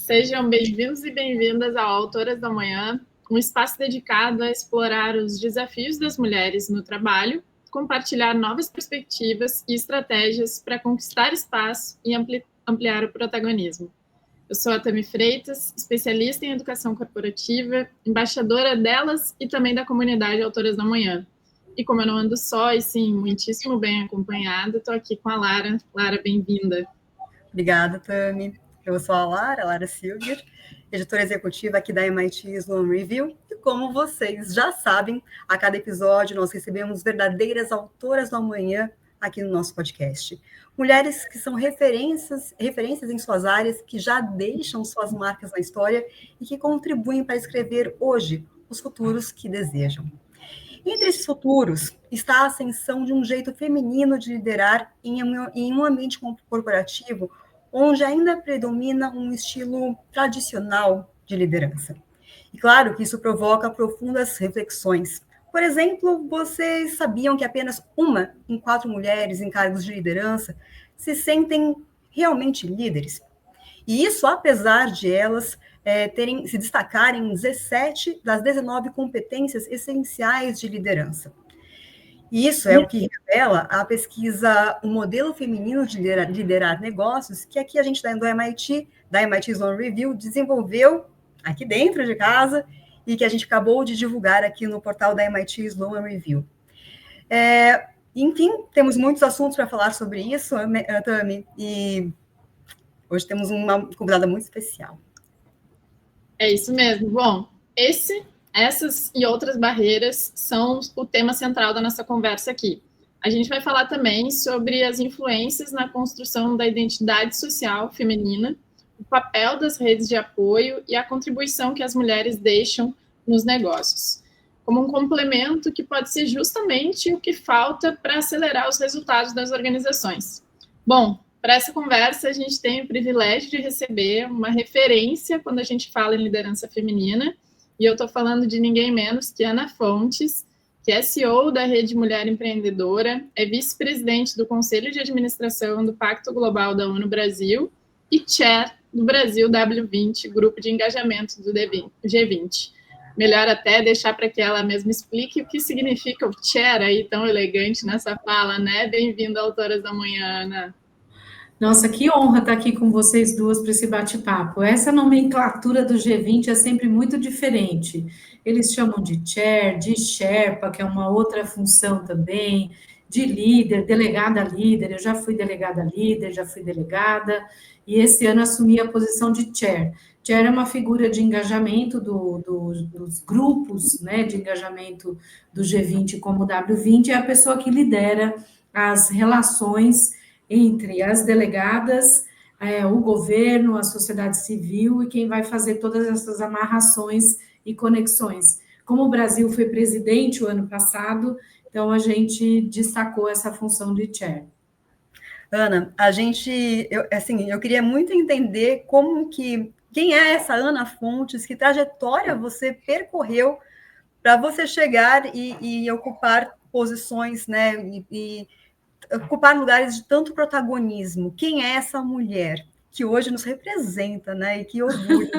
Sejam bem-vindos e bem-vindas ao Autoras da Manhã, um espaço dedicado a explorar os desafios das mulheres no trabalho, compartilhar novas perspectivas e estratégias para conquistar espaço e ampliar o protagonismo. Eu sou a Tami Freitas, especialista em educação corporativa, embaixadora delas e também da comunidade Autoras da Manhã. E como eu não ando só, e sim, muitíssimo bem acompanhada, estou aqui com a Lara. Lara, bem-vinda. Obrigada, Tami. Eu sou a Lara Silger, editora executiva aqui da MIT Sloan Review. E como vocês já sabem, a cada episódio nós recebemos verdadeiras autoras da manhã aqui no nosso podcast. Mulheres que são referências em suas áreas, que já deixam suas marcas na história e que contribuem para escrever hoje os futuros que desejam. Entre esses futuros está a ascensão de um jeito feminino de liderar em um ambiente corporativo onde ainda predomina um estilo tradicional de liderança. E claro que isso provoca profundas reflexões. Por exemplo, vocês sabiam que apenas 1 em 4 mulheres em cargos de liderança se sentem realmente líderes? E isso apesar de elas se destacarem em 17 das 19 competências essenciais de liderança. E isso é o que revela a pesquisa O Modelo Feminino de Liderar Negócios, que aqui a gente da MIT Sloan Review, desenvolveu aqui dentro de casa e que a gente acabou de divulgar aqui no portal da MIT Sloan Review. Enfim, temos muitos assuntos para falar sobre isso, Tami, e hoje temos uma convidada muito especial. É isso mesmo. Bom, essas e outras barreiras são o tema central da nossa conversa aqui. A gente vai falar também sobre as influências na construção da identidade social feminina, o papel das redes de apoio e a contribuição que as mulheres deixam nos negócios, como um complemento que pode ser justamente o que falta para acelerar os resultados das organizações. Bom, para essa conversa, a gente tem o privilégio de receber uma referência quando a gente fala em liderança feminina, e eu estou falando de ninguém menos que Ana Fontes, que é CEO da Rede Mulher Empreendedora, é vice-presidente do Conselho de Administração do Pacto Global da ONU Brasil e chair do Brasil W20, grupo de engajamento do G20. Melhor até deixar para que ela mesma explique o que significa o chair aí tão elegante nessa fala, né? Bem-vinda, Autoras da Manhã, Ana. Nossa, que honra estar aqui com vocês duas para esse bate-papo. Essa nomenclatura do G20 é sempre muito diferente. Eles chamam de chair, de sherpa, que é uma outra função também, de líder, delegada líder. Eu já fui delegada líder, já fui delegada, e esse ano assumi a posição de chair. Chair é uma figura de engajamento dos grupos, né, de engajamento do G20 como o W20, é a pessoa que lidera as relações entre as delegadas, o governo, a sociedade civil e quem vai fazer todas essas amarrações e conexões. Como o Brasil foi presidente o ano passado, então a gente destacou essa função de chair. Ana, eu queria muito entender quem é essa Ana Fontes, que trajetória você percorreu para você chegar e ocupar posições, né, e ocupar lugares de tanto protagonismo. Quem é essa mulher que hoje nos representa, né? E que orgulho.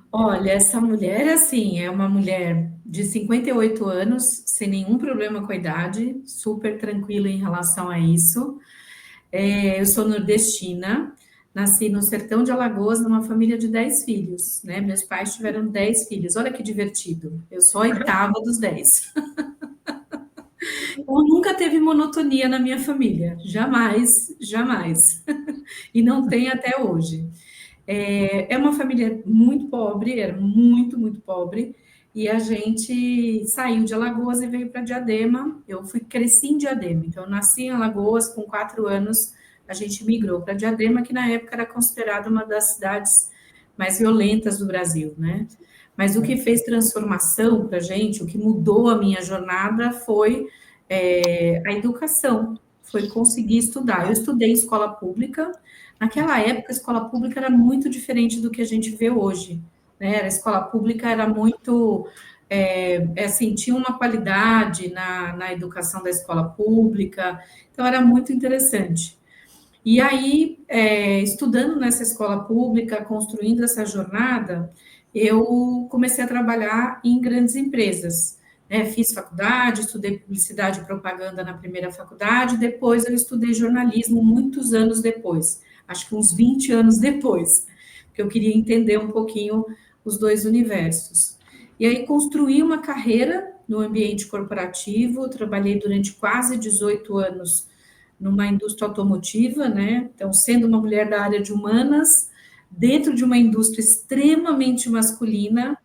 Olha, essa mulher, assim, é uma mulher de 58 anos, sem nenhum problema com a idade, super tranquila em relação a isso. Eu sou nordestina, nasci no sertão de Alagoas, numa família de 10 filhos, né? Meus pais tiveram 10 filhos, olha que divertido. Eu sou a 8ª dos 10. Então, nunca teve monotonia na minha família, jamais, jamais. E não tem até hoje. É uma família muito pobre, era muito, muito pobre, e a gente saiu de Alagoas e veio para Diadema. Eu cresci em Diadema, então eu nasci em Alagoas, com 4 anos a gente migrou para Diadema, que na época era considerada uma das cidades mais violentas do Brasil, né? Mas o que fez transformação para a gente, o que mudou a minha jornada foi a educação, foi conseguir estudar. Eu estudei escola pública. Naquela época, a escola pública era muito diferente do que a gente vê hoje, né? A escola pública era muito, assim, tinha uma qualidade na educação da escola pública, então era muito interessante. E aí, estudando nessa escola pública, construindo essa jornada, eu comecei a trabalhar em grandes empresas, né? Fiz faculdade, estudei publicidade e propaganda na primeira faculdade, depois eu estudei jornalismo muitos anos depois, acho que uns 20 anos depois, porque eu queria entender um pouquinho os dois universos. E aí construí uma carreira no ambiente corporativo, trabalhei durante quase 18 anos numa indústria automotiva, né? Então, sendo uma mulher da área de humanas, dentro de uma indústria extremamente masculina,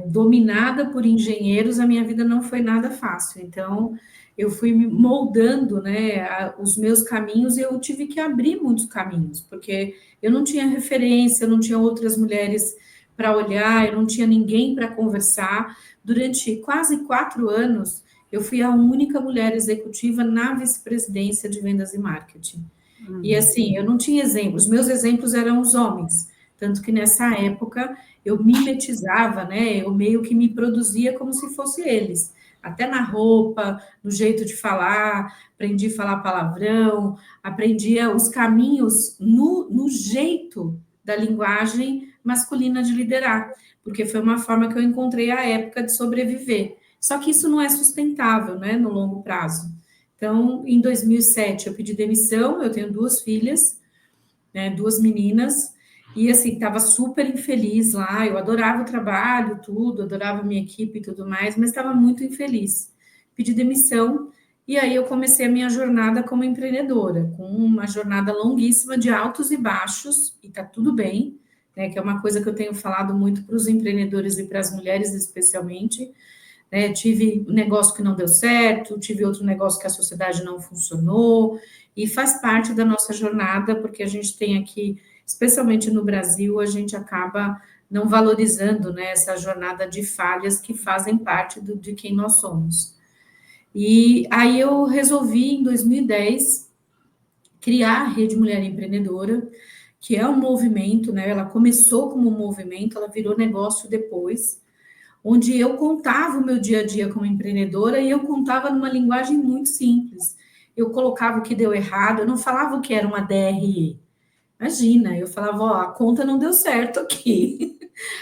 dominada por engenheiros, a minha vida não foi nada fácil. Então, eu fui me moldando, né, os meus caminhos, e eu tive que abrir muitos caminhos, porque eu não tinha referência, eu não tinha outras mulheres para olhar, eu não tinha ninguém para conversar. Durante quase 4 anos, eu fui a única mulher executiva na vice-presidência de vendas e marketing. E assim, eu não tinha exemplos, meus exemplos eram os homens, tanto que nessa época eu mimetizava, né? Eu meio que me produzia como se fosse eles, até na roupa, no jeito de falar, aprendi a falar palavrão, aprendia os caminhos no jeito da linguagem masculina de liderar, porque foi uma forma que eu encontrei à época de sobreviver. Só que isso não é sustentável, né, no longo prazo. Então, em 2007, eu pedi demissão, eu tenho 2 filhas, né, 2 meninas, e assim, estava super infeliz lá, eu adorava o trabalho, tudo, adorava a minha equipe e tudo mais, mas estava muito infeliz. Pedi demissão, e aí eu comecei a minha jornada como empreendedora, com uma jornada longuíssima de altos e baixos, e tá tudo bem, né, que é uma coisa que eu tenho falado muito para os empreendedores e para as mulheres especialmente, né? Tive um negócio que não deu certo, tive outro negócio que a sociedade não funcionou, e faz parte da nossa jornada, porque a gente tem aqui, especialmente no Brasil, a gente acaba não valorizando, né, essa jornada de falhas que fazem parte de quem nós somos. E aí eu resolvi, em 2010, criar a Rede Mulher Empreendedora, que é um movimento, né? Ela começou como um movimento, ela virou negócio depois, onde eu contava o meu dia a dia como empreendedora, e eu contava numa linguagem muito simples. Eu colocava o que deu errado, eu não falava o que era uma DRE. Imagina, eu falava, ó, a conta não deu certo aqui,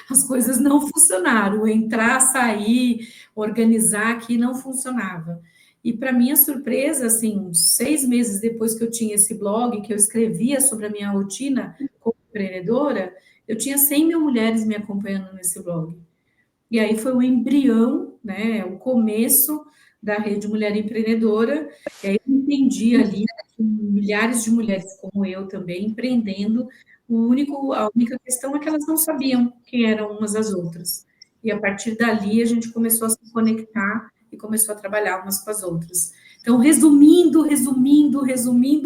as coisas não funcionaram, entrar, sair, organizar aqui não funcionava. E para minha surpresa, assim, uns 6 meses depois que eu tinha esse blog, que eu escrevia sobre a minha rotina como empreendedora, eu tinha 100 mil mulheres me acompanhando nesse blog. E aí foi o embrião, né, o começo da Rede Mulher Empreendedora. E aí eu entendi ali que milhares de mulheres como eu também empreendendo, a única questão é que elas não sabiam quem eram umas as outras. E a partir dali a gente começou a se conectar e começou a trabalhar umas com as outras. Então, resumindo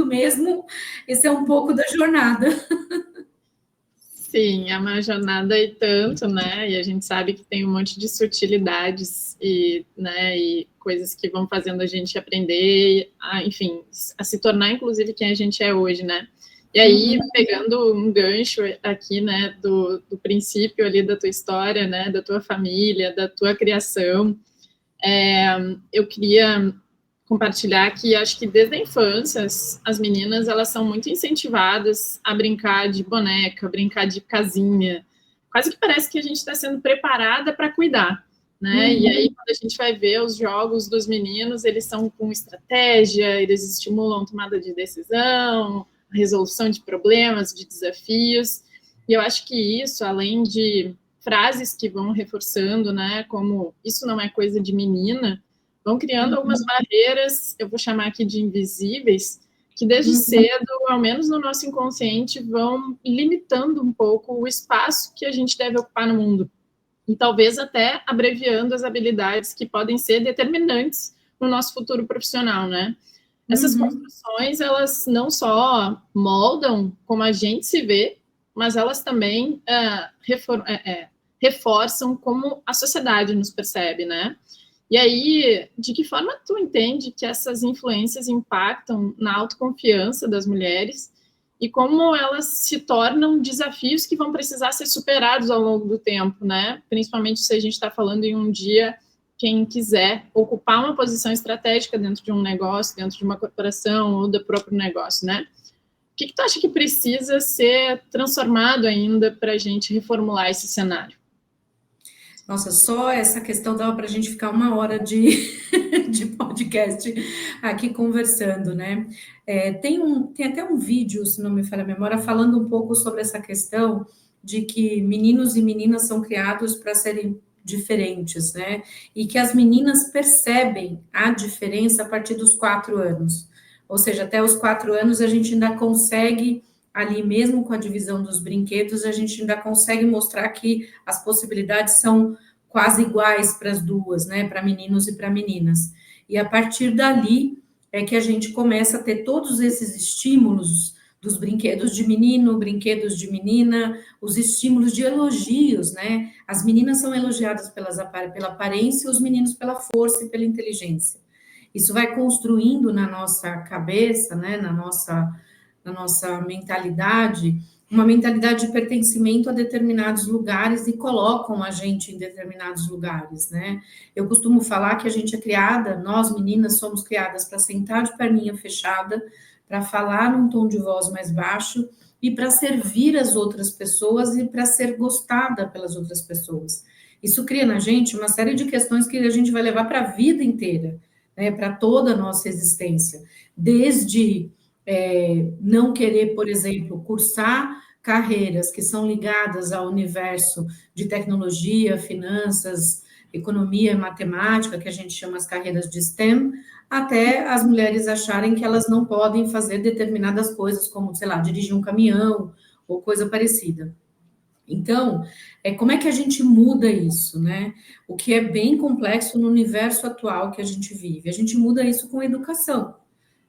mesmo, esse é um pouco da jornada. Sim, é uma jornada e tanto, né? E a gente sabe que tem um monte de sutilidades e, né, e coisas que vão fazendo a gente aprender, enfim, a se tornar, inclusive, quem a gente é hoje, né? E aí, pegando um gancho aqui, né, do princípio ali da tua história, né, da tua família, da tua criação, eu queria compartilhar que acho que desde a infância as meninas elas são muito incentivadas a brincar de boneca, brincar de casinha. Quase que parece que a gente está sendo preparada para cuidar, né? E aí quando a gente vai ver os jogos dos meninos, eles são com estratégia, eles estimulam a tomada de decisão, a resolução de problemas, de desafios. E eu acho que isso, além de frases que vão reforçando, né, como isso não é coisa de menina, vão criando algumas barreiras, eu vou chamar aqui de invisíveis, que desde cedo, ao menos no nosso inconsciente, vão limitando um pouco o espaço que a gente deve ocupar no mundo. E talvez até abreviando as habilidades que podem ser determinantes no nosso futuro profissional, né? Essas construções, elas não só moldam como a gente se vê, mas elas também reforçam como a sociedade nos percebe, né? E aí, de que forma tu entende que essas influências impactam na autoconfiança das mulheres e como elas se tornam desafios que vão precisar ser superados ao longo do tempo, né? Principalmente se a gente está falando em um dia, quem quiser ocupar uma posição estratégica dentro de um negócio, dentro de uma corporação ou do próprio negócio, né? que tu acha que precisa ser transformado ainda para a gente reformular esse cenário? Nossa, só essa questão dava para a gente ficar 1 hora de podcast aqui conversando, né? Tem até um vídeo, se não me falha a memória, falando um pouco sobre essa questão de que meninos e meninas são criados para serem diferentes, né? E que as meninas percebem a diferença a partir dos 4 anos. Ou seja, até os 4 anos a gente ainda consegue, ali mesmo com a divisão dos brinquedos, a gente ainda consegue mostrar que as possibilidades são quase iguais para as duas, né? Para meninos e para meninas. E a partir dali é que a gente começa a ter todos esses estímulos dos brinquedos de menino, brinquedos de menina, os estímulos de elogios, né? As meninas são elogiadas pela aparência, os meninos pela força e pela inteligência. Isso vai construindo na nossa cabeça, né? Na nossa mentalidade, uma mentalidade de pertencimento a determinados lugares e colocam a gente em determinados lugares, né? Eu costumo falar que a gente é criada, nós meninas somos criadas para sentar de perninha fechada, para falar num tom de voz mais baixo e para servir as outras pessoas e para ser gostada pelas outras pessoas. Isso cria na gente uma série de questões que a gente vai levar para a vida inteira, né? Para toda a nossa existência, desde não querer, por exemplo, cursar carreiras que são ligadas ao universo de tecnologia, finanças, economia e matemática, que a gente chama as carreiras de STEM, até as mulheres acharem que elas não podem fazer determinadas coisas, como, sei lá, dirigir um caminhão ou coisa parecida. Então, como é que a gente muda isso, né? O que é bem complexo no universo atual que a gente vive. A gente muda isso com educação,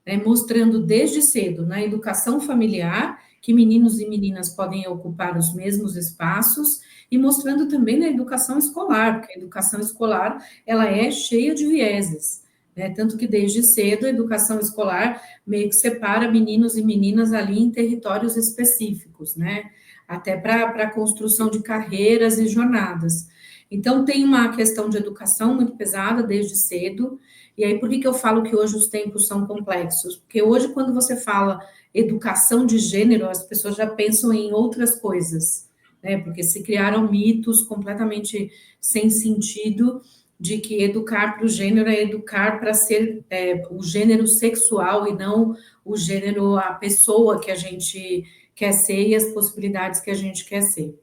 né, mostrando desde cedo na educação familiar que meninos e meninas podem ocupar os mesmos espaços e mostrando também na educação escolar, porque a educação escolar ela é cheia de vieses, né, tanto que desde cedo a educação escolar meio que separa meninos e meninas ali em territórios específicos, né, até para a construção de carreiras e jornadas. Então, tem uma questão de educação muito pesada desde cedo. E aí, por que eu falo que hoje os tempos são complexos? Porque hoje, quando você fala educação de gênero, as pessoas já pensam em outras coisas, né? Porque se criaram mitos completamente sem sentido de que educar para o gênero é educar para ser o gênero sexual e não o gênero, a pessoa que a gente quer ser e as possibilidades que a gente quer ser.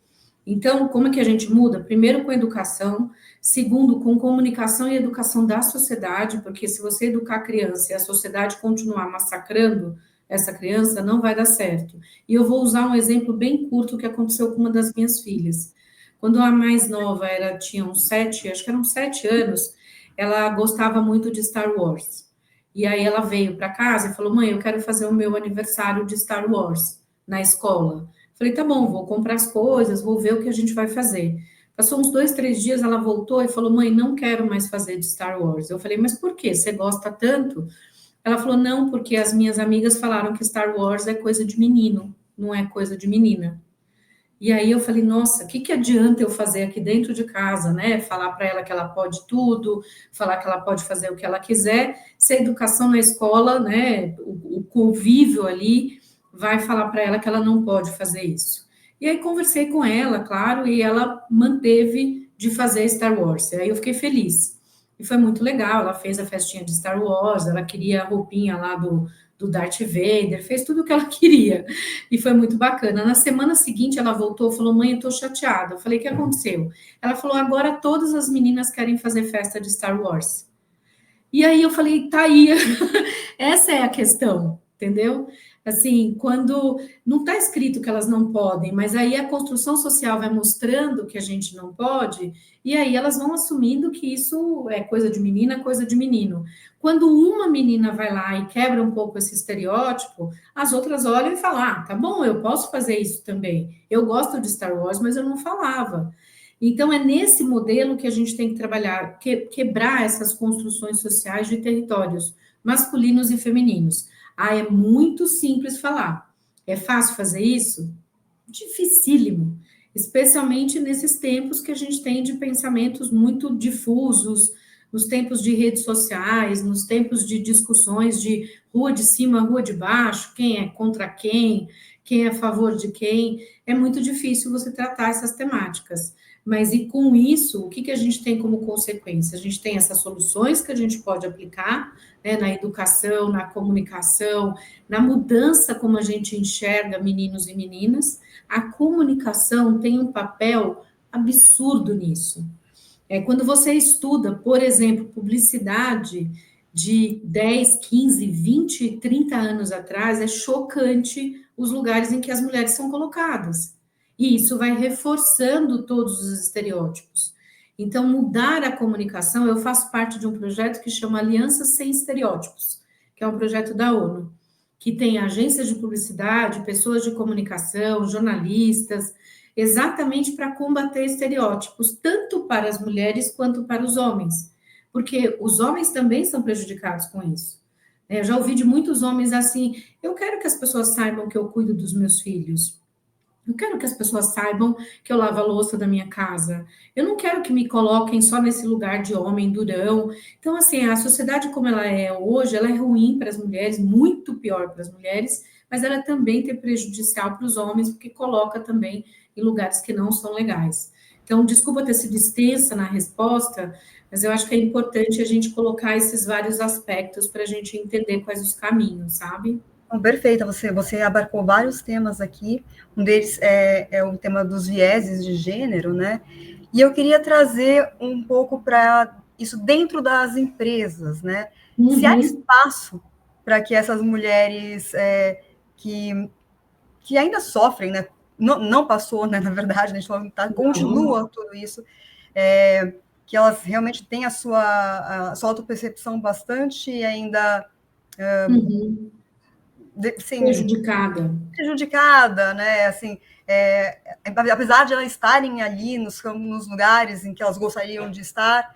Então, como é que a gente muda? Primeiro, com educação. Segundo, com comunicação e educação da sociedade, porque se você educar a criança e a sociedade continuar massacrando essa criança, não vai dar certo. E eu vou usar um exemplo bem curto que aconteceu com uma das minhas filhas. Quando a mais nova tinha uns 7, acho que eram 7 anos, ela gostava muito de Star Wars. E aí ela veio para casa e falou: mãe, eu quero fazer o meu aniversário de Star Wars na escola. Falei, tá bom, vou comprar as coisas, vou ver o que a gente vai fazer. Passou uns 2, 3 dias, ela voltou e falou, mãe, não quero mais fazer de Star Wars. Eu falei, mas por quê? Você gosta tanto? Ela falou, não, porque as minhas amigas falaram que Star Wars é coisa de menino, não é coisa de menina. E aí eu falei, nossa, o que adianta eu fazer aqui dentro de casa, né? Falar para ela que ela pode tudo, falar que ela pode fazer o que ela quiser, se a educação na escola, né, o convívio ali vai falar para ela que ela não pode fazer isso. E aí conversei com ela, claro, e ela manteve de fazer Star Wars. E aí eu fiquei feliz. E foi muito legal, ela fez a festinha de Star Wars, ela queria a roupinha lá do Darth Vader, fez tudo o que ela queria. E foi muito bacana. Na semana seguinte, ela voltou e falou, mãe, eu tô chateada. Eu falei, o que aconteceu? Ela falou, agora todas as meninas querem fazer festa de Star Wars. E aí eu falei, tá aí, essa é a questão, entendeu? Assim, quando não está escrito que elas não podem, mas aí a construção social vai mostrando que a gente não pode, e aí elas vão assumindo que isso é coisa de menina, coisa de menino. Quando uma menina vai lá e quebra um pouco esse estereótipo, as outras olham e falam, ah, tá bom, eu posso fazer isso também. Eu gosto de Star Wars, mas eu não falava. Então, é nesse modelo que a gente tem que trabalhar, quebrar essas construções sociais de territórios masculinos e femininos. Ah, é muito simples falar. É fácil fazer isso? Dificílimo. Especialmente nesses tempos que a gente tem de pensamentos muito difusos, nos tempos de redes sociais, nos tempos de discussões de rua de cima, rua de baixo, quem é contra quem é a favor de quem, é muito difícil você tratar essas temáticas. Mas e com isso, o que a gente tem como consequência? A gente tem essas soluções que a gente pode aplicar, né, na educação, na comunicação, na mudança como a gente enxerga meninos e meninas. A comunicação tem um papel absurdo nisso. Quando você estuda, por exemplo, publicidade de 10, 15, 20, 30 anos atrás, é chocante os lugares em que as mulheres são colocadas. E isso vai reforçando todos os estereótipos. Então, mudar a comunicação, eu faço parte de um projeto que chama Alianças Sem Estereótipos, que é um projeto da ONU, que tem agências de publicidade, pessoas de comunicação, jornalistas, exatamente para combater estereótipos, tanto para as mulheres quanto para os homens, porque os homens também são prejudicados com isso. Eu já ouvi de muitos homens assim: eu quero que as pessoas saibam que eu cuido dos meus filhos, eu quero que as pessoas saibam que eu lavo a louça da minha casa, eu não quero que me coloquem só nesse lugar de homem durão. Então, assim, a sociedade como ela é hoje, ela é ruim para as mulheres, muito pior para as mulheres, mas ela também é prejudicial para os homens, porque coloca também em lugares que não são legais. Então, desculpa ter sido extensa na resposta, mas eu acho que é importante a gente colocar esses vários aspectos para a gente entender quais os caminhos, sabe? Perfeita, você abarcou vários temas aqui, um deles é o tema dos vieses de gênero, né? E eu queria trazer um pouco para isso dentro das empresas, né? Uhum. Se há espaço para que essas mulheres que ainda sofrem, né? Não passou, né? Na verdade, a gente continua tudo isso, que elas realmente têm a sua autopercepção bastante ainda sim, prejudicada, né? Assim, apesar de elas estarem ali nos lugares em que elas gostariam de estar,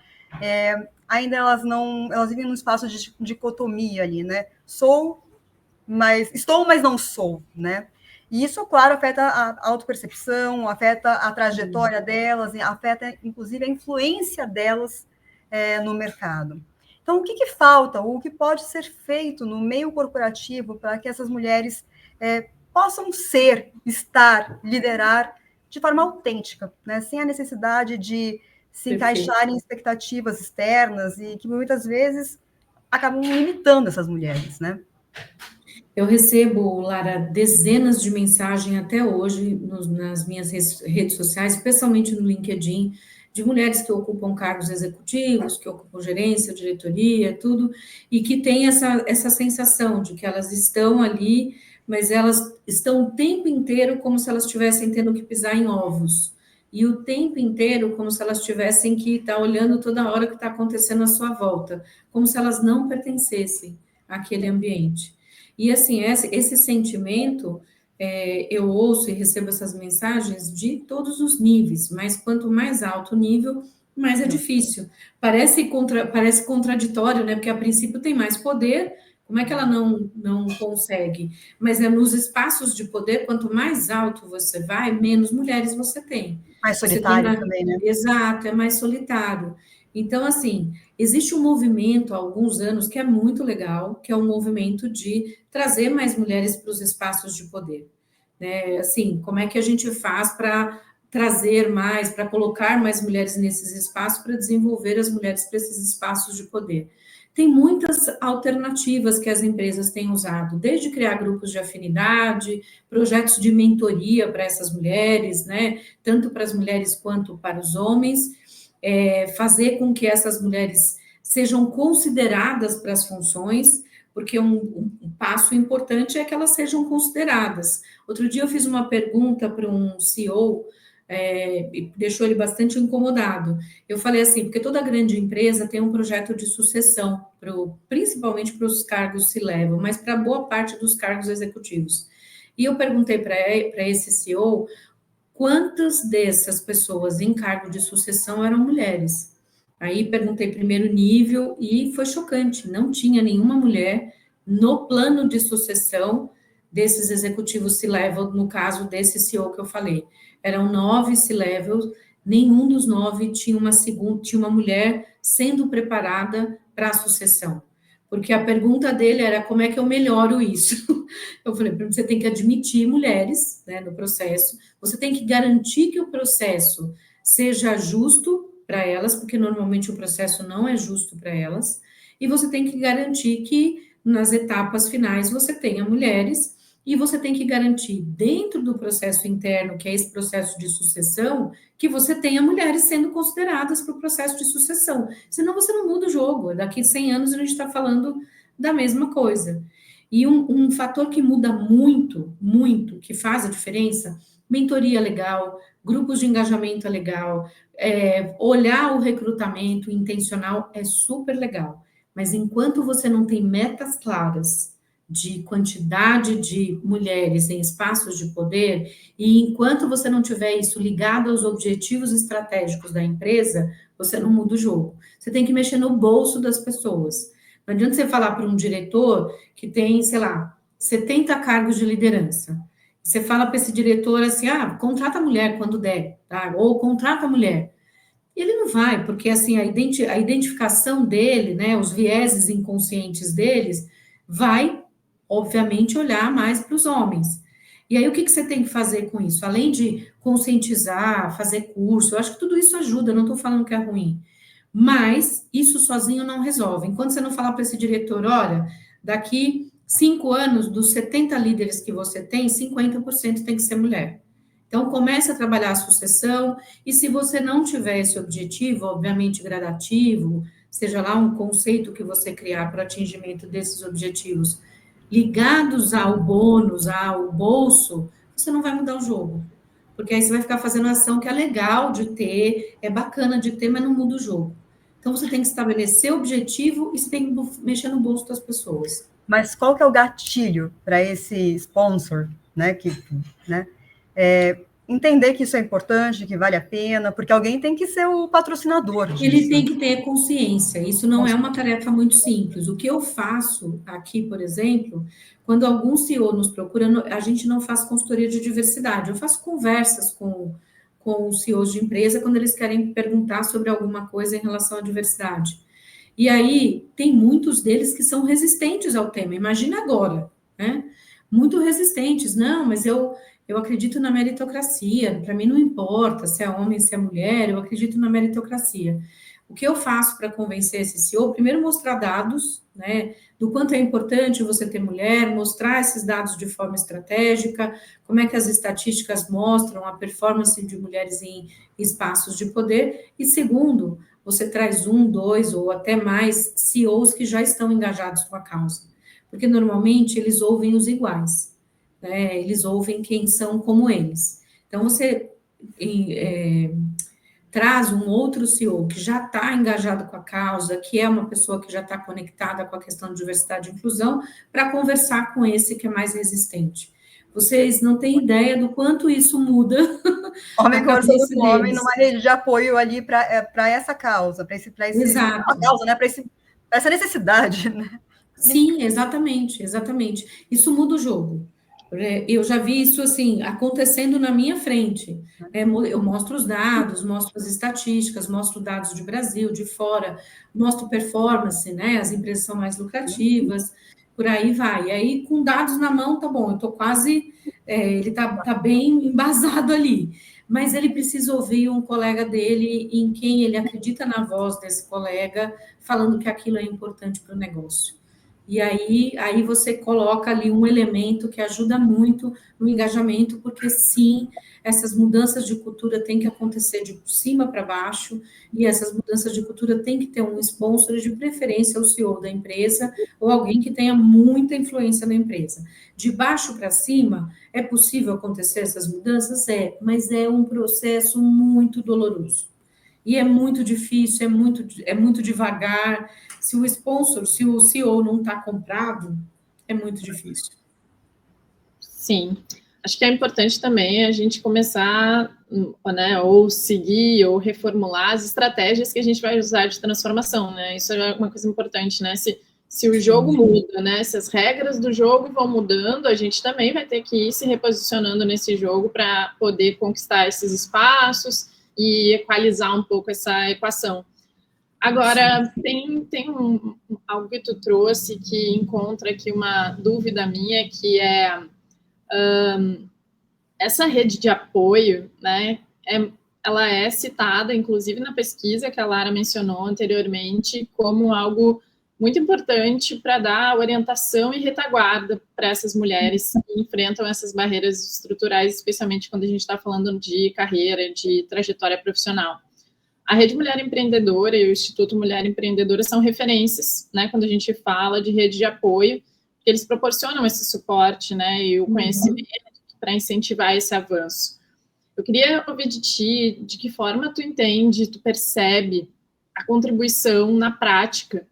ainda elas vivem num espaço de dicotomia ali, né? Estou, mas não sou, né? E isso, claro, afeta a autopercepção, afeta a trajetória delas, afeta, inclusive, a influência delas no mercado. Então, o que falta, ou o que pode ser feito no meio corporativo para que essas mulheres possam estar, liderar de forma autêntica, né? Sem a necessidade de se encaixar em expectativas externas e que muitas vezes acabam limitando essas mulheres, né? Eu recebo, Lara, dezenas de mensagens até hoje nas minhas redes sociais, especialmente no LinkedIn, de mulheres que ocupam cargos executivos, que ocupam gerência, diretoria, tudo, e que têm essa sensação de que elas estão ali, mas elas estão o tempo inteiro como se elas estivessem tendo que pisar em ovos, e o tempo inteiro como se elas tivessem que estar olhando toda hora o que está acontecendo à sua volta, como se elas não pertencessem àquele ambiente. E, assim, esse sentimento, eu ouço e recebo essas mensagens de todos os níveis, mas quanto mais alto o nível, mais é difícil. Parece contraditório, né? Porque, a princípio, tem mais poder, como é que ela não consegue? Mas nos espaços de poder, quanto mais alto você vai, menos mulheres você tem. Mais solitário também, né? Exato, é mais solitário. Então, assim, existe um movimento há alguns anos que é muito legal, que é um movimento de trazer mais mulheres para os espaços de poder, né? Assim, como é que a gente faz para trazer mais, para colocar mais mulheres nesses espaços, para desenvolver as mulheres para esses espaços de poder? Tem muitas alternativas que as empresas têm usado, desde criar grupos de afinidade, projetos de mentoria para essas mulheres, né? Tanto para as mulheres quanto para os homens, fazer com que essas mulheres sejam consideradas para as funções, porque um passo importante é que elas sejam consideradas. Outro dia eu fiz uma pergunta para um CEO, e deixou ele bastante incomodado. Eu falei assim, porque toda grande empresa tem um projeto de sucessão, principalmente para os cargos C-level, mas para boa parte dos cargos executivos. E eu perguntei para esse CEO quantas dessas pessoas em cargo de sucessão eram mulheres. Aí perguntei primeiro nível e foi chocante, não tinha nenhuma mulher no plano de sucessão desses executivos C-level, no caso desse CEO que eu falei. Eram 9 C-levels, nenhum dos 9 tinha uma mulher sendo preparada para a sucessão. Porque a pergunta dele era como é que eu melhoro isso? Eu falei, você tem que admitir mulheres, né, no processo, você tem que garantir que o processo seja justo para elas, porque normalmente o processo não é justo para elas, e você tem que garantir que nas etapas finais você tenha mulheres, e você tem que garantir dentro do processo interno, que é esse processo de sucessão, que você tenha mulheres sendo consideradas para o processo de sucessão. Senão você não muda o jogo. Daqui 100 anos a gente está falando da mesma coisa. E um fator que muda muito, muito, que faz a diferença, mentoria legal, grupos de engajamento é legal, olhar o recrutamento intencional é super legal. Mas enquanto você não tem metas claras de quantidade de mulheres em espaços de poder, e enquanto você não tiver isso ligado aos objetivos estratégicos da empresa, você não muda o jogo. Você tem que mexer no bolso das pessoas. Não adianta você falar para um diretor que tem, sei lá, 70 cargos de liderança. Você fala para esse diretor assim, contrata mulher quando der, tá? Ou contrata mulher. Ele não vai, porque assim, a identificação dele, né, os vieses inconscientes deles, vai obviamente, olhar mais para os homens. E aí, o que você tem que fazer com isso? Além de conscientizar, fazer curso, eu acho que tudo isso ajuda, não estou falando que é ruim. Mas isso sozinho não resolve. Enquanto você não falar para esse diretor, olha, daqui 5 anos, dos 70 líderes que você tem, 50% tem que ser mulher. Então, comece a trabalhar a sucessão, e se você não tiver esse objetivo, obviamente gradativo, seja lá um conceito que você criar para atingimento desses objetivos, ligados ao bônus, ao bolso, você não vai mudar o jogo. Porque aí você vai ficar fazendo ação que é legal de ter, é bacana de ter, mas não muda o jogo. Então, você tem que estabelecer objetivo e você tem que mexer no bolso das pessoas. Mas qual que é o gatilho para esse sponsor, né, entender que isso é importante, que vale a pena, porque alguém tem que ser o patrocinador disso. Ele tem que ter consciência, isso não é uma tarefa muito simples. O que eu faço aqui, por exemplo, quando algum CEO nos procura, a gente não faz consultoria de diversidade, eu faço conversas com os CEOs de empresa quando eles querem perguntar sobre alguma coisa em relação à diversidade. E aí, tem muitos deles que são resistentes ao tema, imagina agora, né? Muito resistentes, não, mas eu acredito na meritocracia, para mim não importa se é homem, se é mulher, eu acredito na meritocracia. O que eu faço para convencer esse CEO? Primeiro, mostrar dados, né, do quanto é importante você ter mulher, mostrar esses dados de forma estratégica, como é que as estatísticas mostram a performance de mulheres em espaços de poder, e segundo, você traz 1, 2 ou até mais CEOs que já estão engajados com a causa, porque normalmente eles ouvem os iguais. Né, eles ouvem quem são como eles. Então, você traz um outro CEO que já está engajado com a causa, que é uma pessoa que já está conectada com a questão de diversidade e inclusão, para conversar com esse que é mais resistente. Vocês não têm ideia do quanto isso muda. Homem conversando com homem numa rede de apoio ali para essa causa, para causa, né? Para essa necessidade, né? Sim, exatamente. Isso muda o jogo. Eu já vi isso assim acontecendo na minha frente. Eu mostro os dados, mostro as estatísticas, mostro dados de Brasil, de fora, mostro performance, né? As empresas são mais lucrativas, por aí vai. E aí, com dados na mão, tá bom, eu tô quase. Ele tá bem embasado ali. Mas ele precisa ouvir um colega dele em quem ele acredita na voz desse colega, falando que aquilo é importante para o negócio. E aí você coloca ali um elemento que ajuda muito no engajamento, porque sim, essas mudanças de cultura têm que acontecer de cima para baixo, e essas mudanças de cultura têm que ter um sponsor, de preferência o CEO da empresa, ou alguém que tenha muita influência na empresa. De baixo para cima, é possível acontecer essas mudanças? Mas é um processo muito doloroso. E é muito difícil, é muito devagar. Se o sponsor, se o CEO não está comprado, é muito difícil. Sim. Acho que é importante também a gente começar, né, ou seguir, ou reformular as estratégias que a gente vai usar de transformação, né? Isso é uma coisa importante, né? Se o jogo muda, né? Se as regras do jogo vão mudando, a gente também vai ter que ir se reposicionando nesse jogo para poder conquistar esses espaços e equalizar um pouco essa equação. Agora, tem algo que tu trouxe que encontra aqui uma dúvida minha, que é essa rede de apoio, né, ela é citada, inclusive, na pesquisa que a Lara mencionou anteriormente, como algo muito importante para dar orientação e retaguarda para essas mulheres que enfrentam essas barreiras estruturais, especialmente quando a gente está falando de carreira, de trajetória profissional. A Rede Mulher Empreendedora e o Instituto Mulher Empreendedora são referências, né, quando a gente fala de rede de apoio, que eles proporcionam esse suporte, né, e o conhecimento para incentivar esse avanço. Eu queria ouvir de ti, de que forma tu entende, tu percebe a contribuição na prática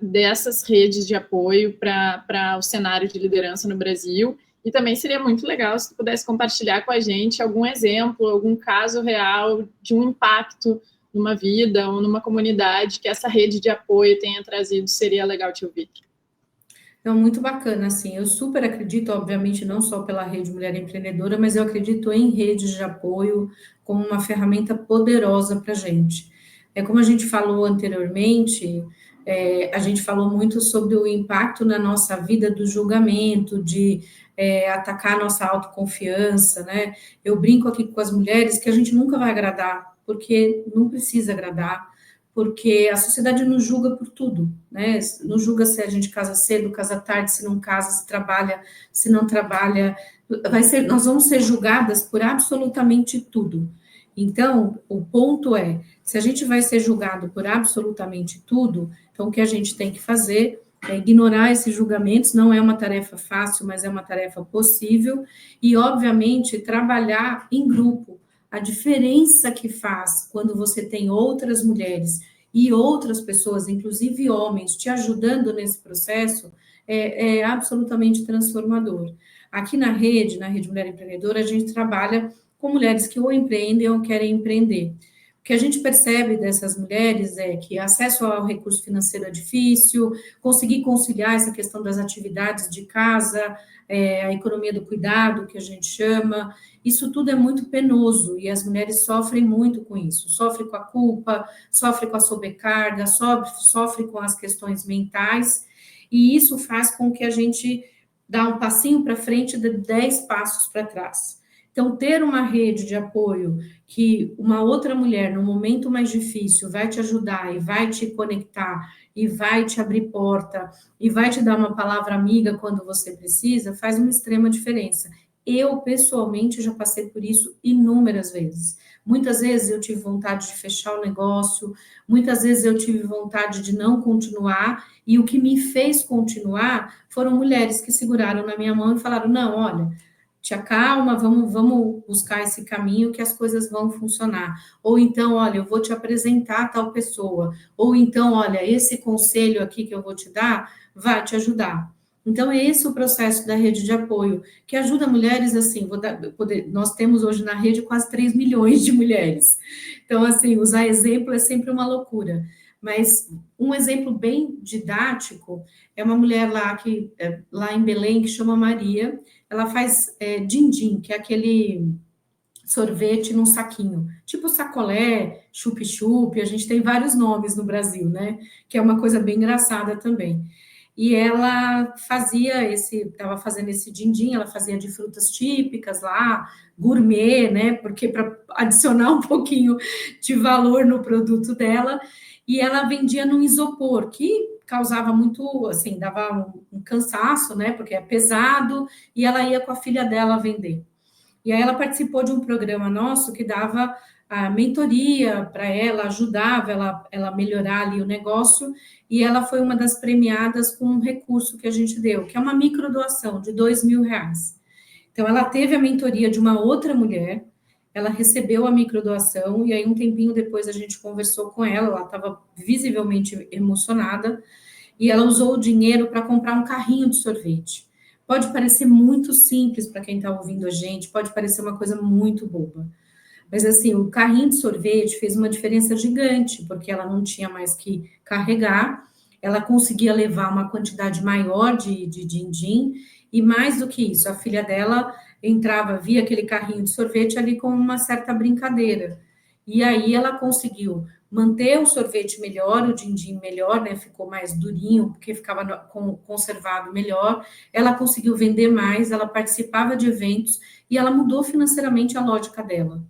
dessas redes de apoio para o cenário de liderança no Brasil, e também seria muito legal se tu pudesse compartilhar com a gente algum exemplo, algum caso real de um impacto numa vida ou numa comunidade que essa rede de apoio tenha trazido, seria legal te ouvir. Então, muito bacana, assim, eu super acredito, obviamente, não só pela Rede Mulher Empreendedora, mas eu acredito em redes de apoio como uma ferramenta poderosa para a gente. Como a gente falou anteriormente, a gente falou muito sobre o impacto na nossa vida do julgamento, de atacar a nossa autoconfiança, né? Eu brinco aqui com as mulheres que a gente nunca vai agradar, porque não precisa agradar, porque a sociedade nos julga por tudo, né? Nos julga se a gente casa cedo, casa tarde, se não casa, se trabalha, se não trabalha. Nós vamos ser julgadas por absolutamente tudo. Então, o ponto é, se a gente vai ser julgado por absolutamente tudo, então o que a gente tem que fazer é ignorar esses julgamentos, não é uma tarefa fácil, mas é uma tarefa possível, e, obviamente, trabalhar em grupo. A diferença que faz quando você tem outras mulheres e outras pessoas, inclusive homens, te ajudando nesse processo, é absolutamente transformador. Aqui na Rede Mulher Empreendedora, a gente trabalha com mulheres que ou empreendem ou querem empreender. O que a gente percebe dessas mulheres é que acesso ao recurso financeiro é difícil, conseguir conciliar essa questão das atividades de casa, a economia do cuidado, que a gente chama, isso tudo é muito penoso e as mulheres sofrem muito com isso, sofrem com a culpa, sofrem com a sobrecarga, sofrem com as questões mentais, e isso faz com que a gente dá um passinho para frente de 10 passos para trás. Então, ter uma rede de apoio que uma outra mulher, no momento mais difícil, vai te ajudar e vai te conectar e vai te abrir porta e vai te dar uma palavra amiga quando você precisa, faz uma extrema diferença. Eu, pessoalmente, já passei por isso inúmeras vezes. Muitas vezes eu tive vontade de fechar o negócio, muitas vezes eu tive vontade de não continuar, e o que me fez continuar foram mulheres que seguraram na minha mão e falaram, não, olha, te acalma, vamos buscar esse caminho que as coisas vão funcionar. Ou então, olha, eu vou te apresentar a tal pessoa. Ou então, olha, esse conselho aqui que eu vou te dar vai te ajudar. Então, é esse o processo da rede de apoio, que ajuda mulheres, assim, nós temos hoje na rede quase 3 milhões de mulheres. Então, assim, usar exemplo é sempre uma loucura. Mas um exemplo bem didático é uma mulher lá em Belém, que chama Maria. Ela faz din-din, que é aquele sorvete num saquinho, tipo sacolé, chup-chup, a gente tem vários nomes no Brasil, né? Que é uma coisa bem engraçada também. E ela estava fazendo esse din-din, ela fazia de frutas típicas lá, gourmet, né? Porque para adicionar um pouquinho de valor no produto dela, e ela vendia num isopor, que causava muito, assim, dava um cansaço, né? Porque é pesado, e ela ia com a filha dela vender. E aí ela participou de um programa nosso que dava a mentoria para ela, ajudava ela melhorar ali o negócio, e ela foi uma das premiadas com um recurso que a gente deu, que é uma microdoação de R$2.000. Então, ela teve a mentoria de uma outra mulher, ela recebeu a microdoação, e aí um tempinho depois a gente conversou com ela estava visivelmente emocionada, e ela usou o dinheiro para comprar um carrinho de sorvete. Pode parecer muito simples para quem está ouvindo a gente, pode parecer uma coisa muito boba. Mas, assim, o carrinho de sorvete fez uma diferença gigante, porque ela não tinha mais que carregar, ela conseguia levar uma quantidade maior de din-din, e mais do que isso, a filha dela entrava, via aquele carrinho de sorvete ali com uma certa brincadeira. E aí ela conseguiu manter o sorvete melhor, o din-din melhor, né? Ficou mais durinho, porque ficava conservado melhor. Ela conseguiu vender mais, ela participava de eventos e ela mudou financeiramente a lógica dela,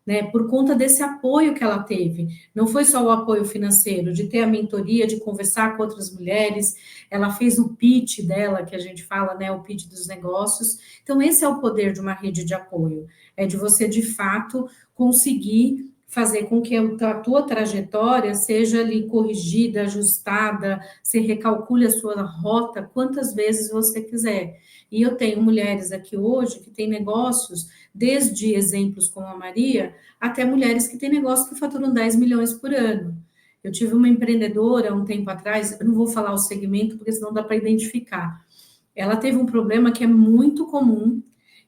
né? Por conta desse apoio que ela teve. Não foi só o apoio financeiro, de ter a mentoria, de conversar com outras mulheres. Ela fez o pitch dela, que a gente fala, né? O pitch dos negócios. Então, esse é o poder de uma rede de apoio. É de você, de fato, conseguir fazer com que a tua trajetória seja ali corrigida, ajustada, você recalcule a sua rota quantas vezes você quiser. E eu tenho mulheres aqui hoje que têm negócios, desde exemplos como a Maria, até mulheres que têm negócios que faturam 10 milhões por ano. Eu tive uma empreendedora um tempo atrás, eu não vou falar o segmento, porque senão dá para identificar. Ela teve um problema que é muito comum,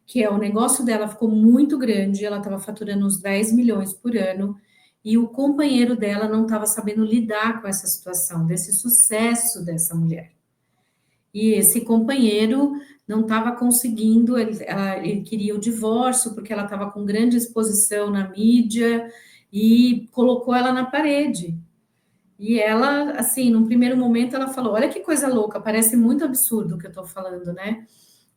que é o negócio dela ficou muito grande, ela estava faturando uns 10 milhões por ano, e o companheiro dela não estava sabendo lidar com essa situação, desse sucesso dessa mulher. E esse companheiro não estava conseguindo, ele queria o divórcio, porque ela estava com grande exposição na mídia, e colocou ela na parede. E ela, assim, num primeiro momento, ela falou: olha que coisa louca, parece muito absurdo o que eu estou falando, né?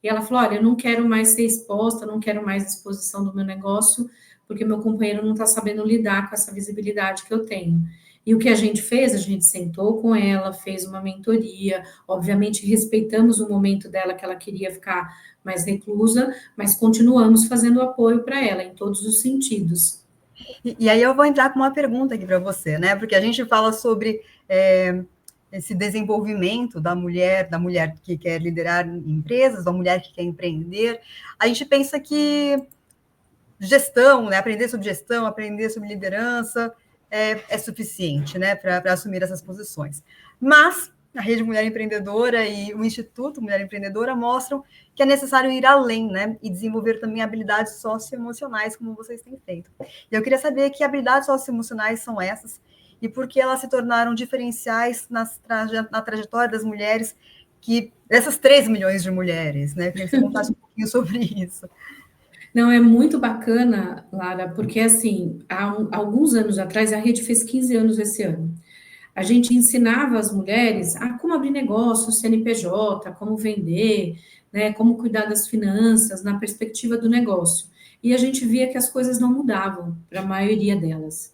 E ela falou: olha, eu não quero mais ser exposta, não quero mais exposição do meu negócio, porque meu companheiro não está sabendo lidar com essa visibilidade que eu tenho. E o que a gente fez? A gente sentou com ela, fez uma mentoria, obviamente respeitamos o momento dela que ela queria ficar mais reclusa, mas continuamos fazendo apoio para ela em todos os sentidos. E aí eu vou entrar com uma pergunta aqui para você, né? Porque a gente fala sobre esse desenvolvimento da mulher que quer liderar empresas, da mulher que quer empreender. A gente pensa que gestão, né? Aprender sobre gestão, aprender sobre liderança é suficiente, né? Para assumir essas posições. Mas a Rede Mulher Empreendedora e o Instituto Mulher Empreendedora mostram que é necessário ir além, né? E desenvolver também habilidades socioemocionais, como vocês têm feito. E eu queria saber que habilidades socioemocionais são essas e por que elas se tornaram diferenciais na trajetória das mulheres, dessas 3 milhões de mulheres, né? Eu queria que você contasse um pouquinho sobre isso. Não, é muito bacana, Lara, porque, assim, há alguns anos atrás, a rede fez 15 anos esse ano. A gente ensinava as mulheres a como abrir negócio, CNPJ, como vender, né, como cuidar das finanças, na perspectiva do negócio. E a gente via que as coisas não mudavam para a maioria delas.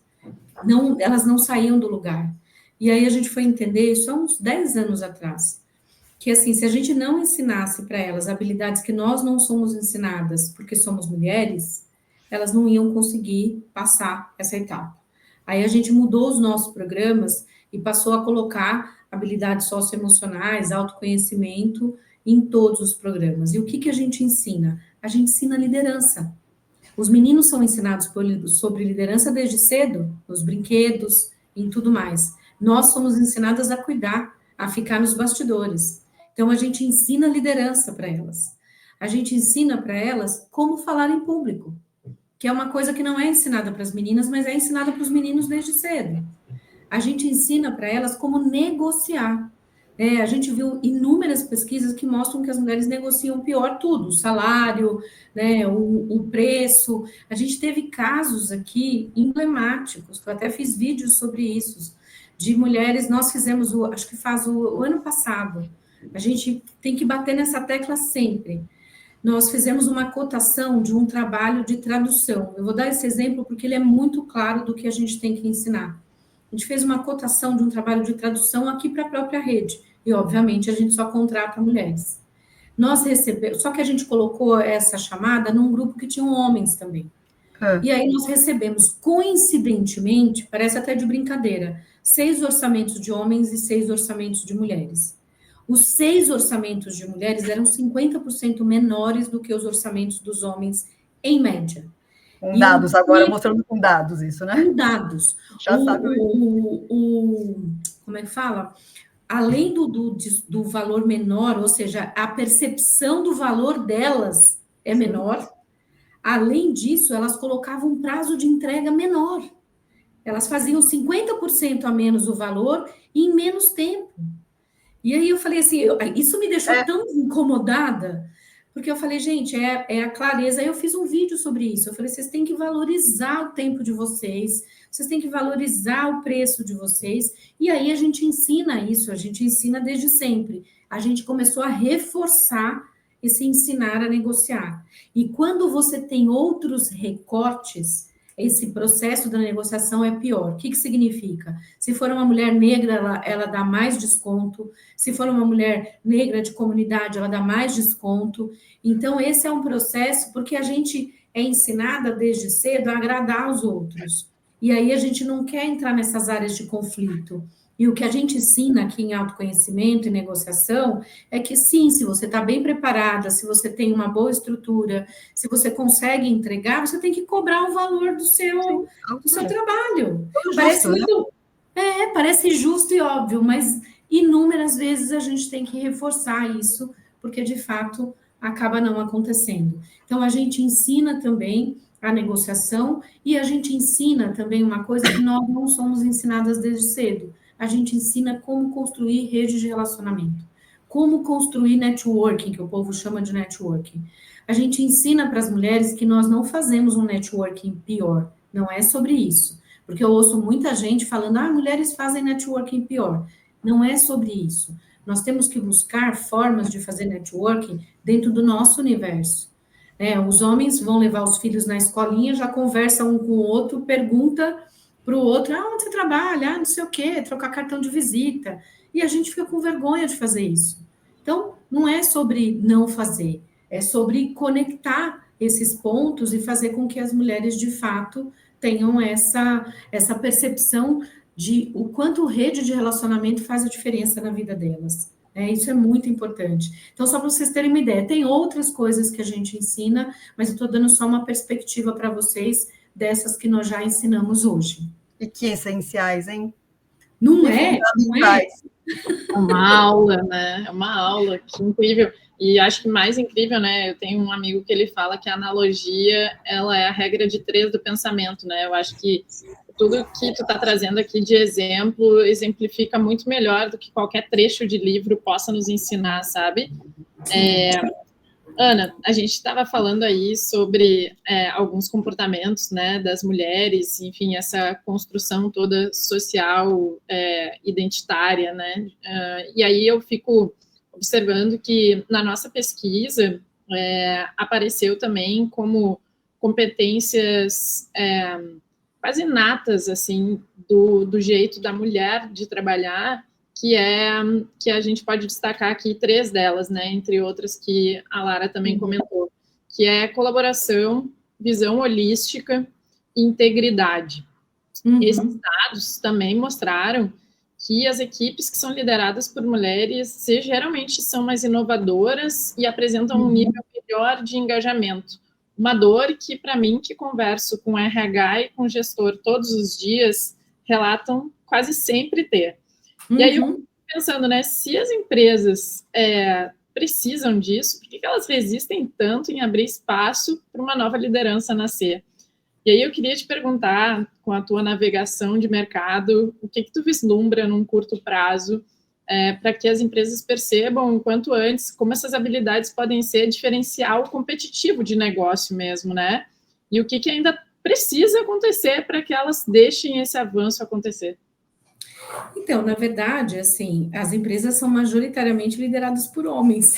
Não, elas não saíam do lugar. E aí a gente foi entender isso há uns 10 anos atrás. Que, assim, se a gente não ensinasse para elas habilidades que nós não somos ensinadas porque somos mulheres, elas não iam conseguir passar essa etapa. Aí a gente mudou os nossos programas e passou a colocar habilidades socioemocionais, autoconhecimento em todos os programas. E o que a gente ensina? A gente ensina liderança. Os meninos são ensinados sobre liderança desde cedo, nos brinquedos, em tudo mais. Nós somos ensinadas a cuidar, a ficar nos bastidores. Então, a gente ensina liderança para elas. A gente ensina para elas como falar em público, que é uma coisa que não é ensinada para as meninas, mas é ensinada para os meninos desde cedo. A gente ensina para elas como negociar. A gente viu inúmeras pesquisas que mostram que as mulheres negociam pior tudo, o salário, né, o preço. A gente teve casos aqui emblemáticos, que eu até fiz vídeos sobre isso, de mulheres, nós fizemos, acho que faz o ano passado, a gente tem que bater nessa tecla sempre. Nós fizemos uma cotação de um trabalho de tradução. Eu vou dar esse exemplo porque ele é muito claro do que a gente tem que ensinar. A gente fez uma cotação de um trabalho de tradução aqui para a própria rede. E, obviamente, a gente só contrata mulheres. Nós recebemos, só que a gente colocou essa chamada num grupo que tinham homens também. E aí nós recebemos, coincidentemente, parece até de brincadeira, 6 orçamentos de homens e 6 orçamentos de mulheres. Os 6 orçamentos de mulheres eram 50% menores do que os orçamentos dos homens, em média. Com dados, agora mostrando com dados isso, né? Com dados. Já sabe. Como é que fala? Além do valor menor, ou seja, a percepção do valor delas é menor, além disso, elas colocavam um prazo de entrega menor. Elas faziam 50% a menos o valor e em menos tempo. E aí eu falei assim, isso me deixou tão incomodada, Porque eu falei, gente, é a clareza. Aí eu fiz um vídeo sobre isso. Eu falei, vocês têm que valorizar o tempo de vocês têm que valorizar o preço de vocês. E aí a gente ensina isso, a gente ensina desde sempre. A gente começou a reforçar esse ensinar a negociar. E quando você tem outros recortes, esse processo da negociação é pior. O que significa? Se for uma mulher negra, ela dá mais desconto. Se for uma mulher negra de comunidade, ela dá mais desconto. Então, esse é um processo porque a gente é ensinada desde cedo a agradar os outros. E aí a gente não quer entrar nessas áreas de conflito. E o que a gente ensina aqui em autoconhecimento e negociação é que sim, se você está bem preparada, se você tem uma boa estrutura, se você consegue entregar, você tem que cobrar o valor do seu trabalho. Parece muito, parece justo e óbvio, mas inúmeras vezes a gente tem que reforçar isso, porque de fato acaba não acontecendo. Então a gente ensina também a negociação e a gente ensina também uma coisa que nós não somos ensinadas desde cedo. A gente ensina como construir redes de relacionamento, como construir networking, que o povo chama de networking. A gente ensina para as mulheres que nós não fazemos um networking pior, não é sobre isso. Porque eu ouço muita gente falando, mulheres fazem networking pior. Não é sobre isso. Nós temos que buscar formas de fazer networking dentro do nosso universo. Os homens vão levar os filhos na escolinha, já conversam um com o outro, pergunta para o outro, onde você trabalha? Não sei o quê, trocar cartão de visita. E a gente fica com vergonha de fazer isso. Então, não é sobre não fazer, é sobre conectar esses pontos e fazer com que as mulheres, de fato, tenham essa percepção de o quanto rede de relacionamento faz a diferença na vida delas. Isso é muito importante. Então, só para vocês terem uma ideia, tem outras coisas que a gente ensina, mas eu estou dando só uma perspectiva para vocês dessas que nós já ensinamos hoje. E que essenciais, hein? Não é? É uma aula, né? É uma aula, que incrível. E acho que mais incrível, né? Eu tenho um amigo que ele fala que a analogia, ela é a regra de 3 do pensamento, né? Eu acho que tudo que tu está trazendo aqui de exemplo exemplifica muito melhor do que qualquer trecho de livro possa nos ensinar, sabe? Ana, a gente estava falando aí sobre alguns comportamentos, né, das mulheres, enfim, essa construção toda social, identitária, né? E aí eu fico observando que na nossa pesquisa apareceu também como competências quase natas, assim, do jeito da mulher de trabalhar, que a gente pode destacar aqui 3 delas, né, entre outras que a Lara também comentou, que é colaboração, visão holística e integridade. Esses dados também mostraram que as equipes que são lideradas por mulheres geralmente são mais inovadoras e apresentam um nível melhor de engajamento. Uma dor que, para mim, que converso com RH e com gestor todos os dias, relatam quase sempre ter. E aí eu fico pensando, né, se as empresas precisam disso, por que elas resistem tanto em abrir espaço para uma nova liderança nascer? E aí eu queria te perguntar, com a tua navegação de mercado, o que tu vislumbra num curto prazo para que as empresas percebam o quanto antes como essas habilidades podem ser diferencial competitivo de negócio mesmo, né? E o que ainda precisa acontecer para que elas deixem esse avanço acontecer? Então, na verdade, assim, as empresas são majoritariamente lideradas por homens.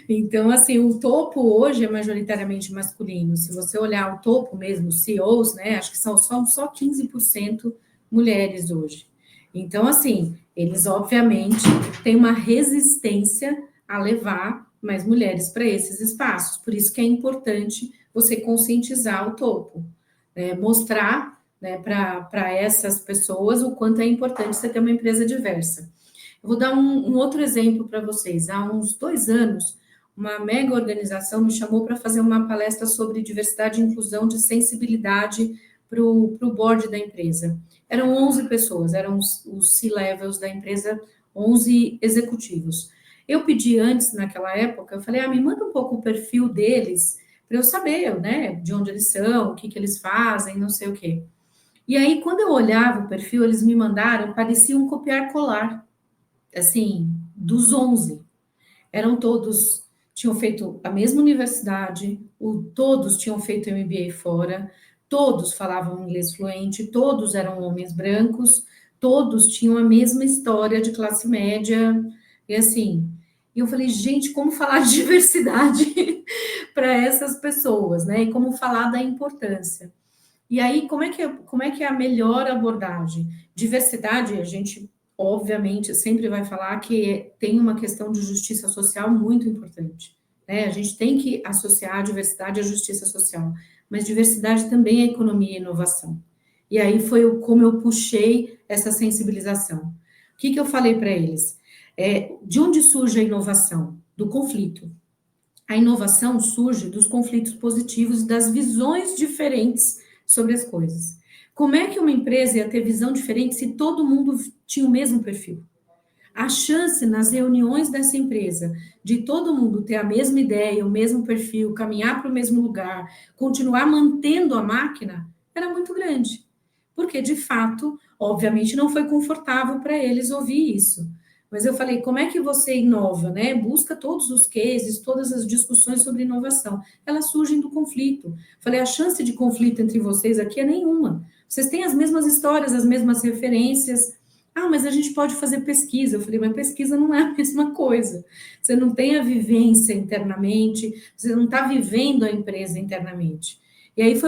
Então, assim, o topo hoje é majoritariamente masculino. Se você olhar o topo mesmo, CEOs, né, acho que são só 15% mulheres hoje. Então, assim, eles obviamente têm uma resistência a levar mais mulheres para esses espaços. Por isso que é importante você conscientizar o topo, né, mostrar, né, para essas pessoas o quanto é importante você ter uma empresa diversa. Eu vou dar um outro exemplo para vocês. Há uns 2 anos, uma mega organização me chamou para fazer uma palestra sobre diversidade e inclusão de sensibilidade para o board da empresa. Eram 11 pessoas, eram os C-levels da empresa, 11 executivos. Eu pedi antes, naquela época, eu falei, me manda um pouco o perfil deles, para eu saber, né, de onde eles são, o que eles fazem, não sei o quê. E aí, quando eu olhava o perfil, eles me mandaram, parecia um copiar-colar, assim, dos 11. Eram todos tinham feito a mesma universidade, todos tinham feito MBA fora, todos falavam inglês fluente, todos eram homens brancos, todos tinham a mesma história de classe média, e assim, e eu falei, gente, como falar de diversidade para essas pessoas, né? E como falar da importância. E aí, como é que é a melhor abordagem? Diversidade, a gente, obviamente, sempre vai falar que tem uma questão de justiça social muito importante, né? A gente tem que associar a diversidade à justiça social, mas diversidade também é economia e inovação. E aí foi como eu puxei essa sensibilização. O que eu falei para eles? De onde surge a inovação? Do conflito. A inovação surge dos conflitos positivos e das visões diferentes sobre as coisas. Como é que uma empresa ia ter visão diferente se todo mundo tinha o mesmo perfil? A chance nas reuniões dessa empresa de todo mundo ter a mesma ideia, o mesmo perfil, caminhar para o mesmo lugar, continuar mantendo a máquina, era muito grande. Porque, de fato, obviamente não foi confortável para eles ouvir isso. Mas eu falei, como é que você inova, né? Busca todos os cases, todas as discussões sobre inovação. Elas surgem do conflito. Falei, a chance de conflito entre vocês aqui é nenhuma. Vocês têm as mesmas histórias, as mesmas referências. Ah, mas a gente pode fazer pesquisa. Eu falei, mas pesquisa não é a mesma coisa. Você não tem a vivência internamente, você não está vivendo a empresa internamente. E aí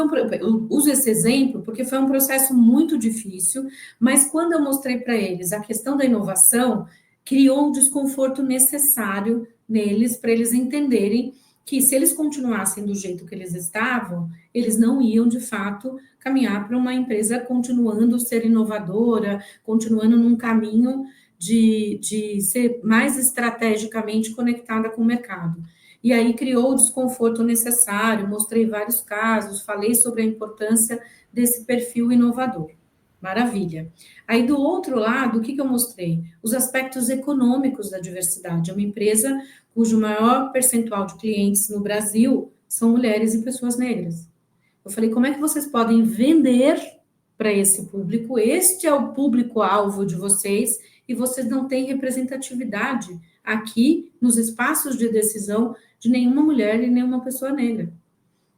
eu uso esse exemplo porque foi um processo muito difícil, mas quando eu mostrei para eles a questão da inovação, criou um desconforto necessário neles, para eles entenderem que se eles continuassem do jeito que eles estavam, eles não iam, de fato, caminhar para uma empresa continuando a ser inovadora, continuando num caminho de ser mais estrategicamente conectada com o mercado. E aí criou o desconforto necessário, mostrei vários casos, falei sobre a importância desse perfil inovador. Maravilha. Aí, do outro lado, o que eu mostrei? Os aspectos econômicos da diversidade. É uma empresa cujo maior percentual de clientes no Brasil são mulheres e pessoas negras. Eu falei, como é que vocês podem vender para esse público? Este é o público-alvo de vocês e vocês não têm representatividade aqui nos espaços de decisão de nenhuma mulher e nenhuma pessoa negra.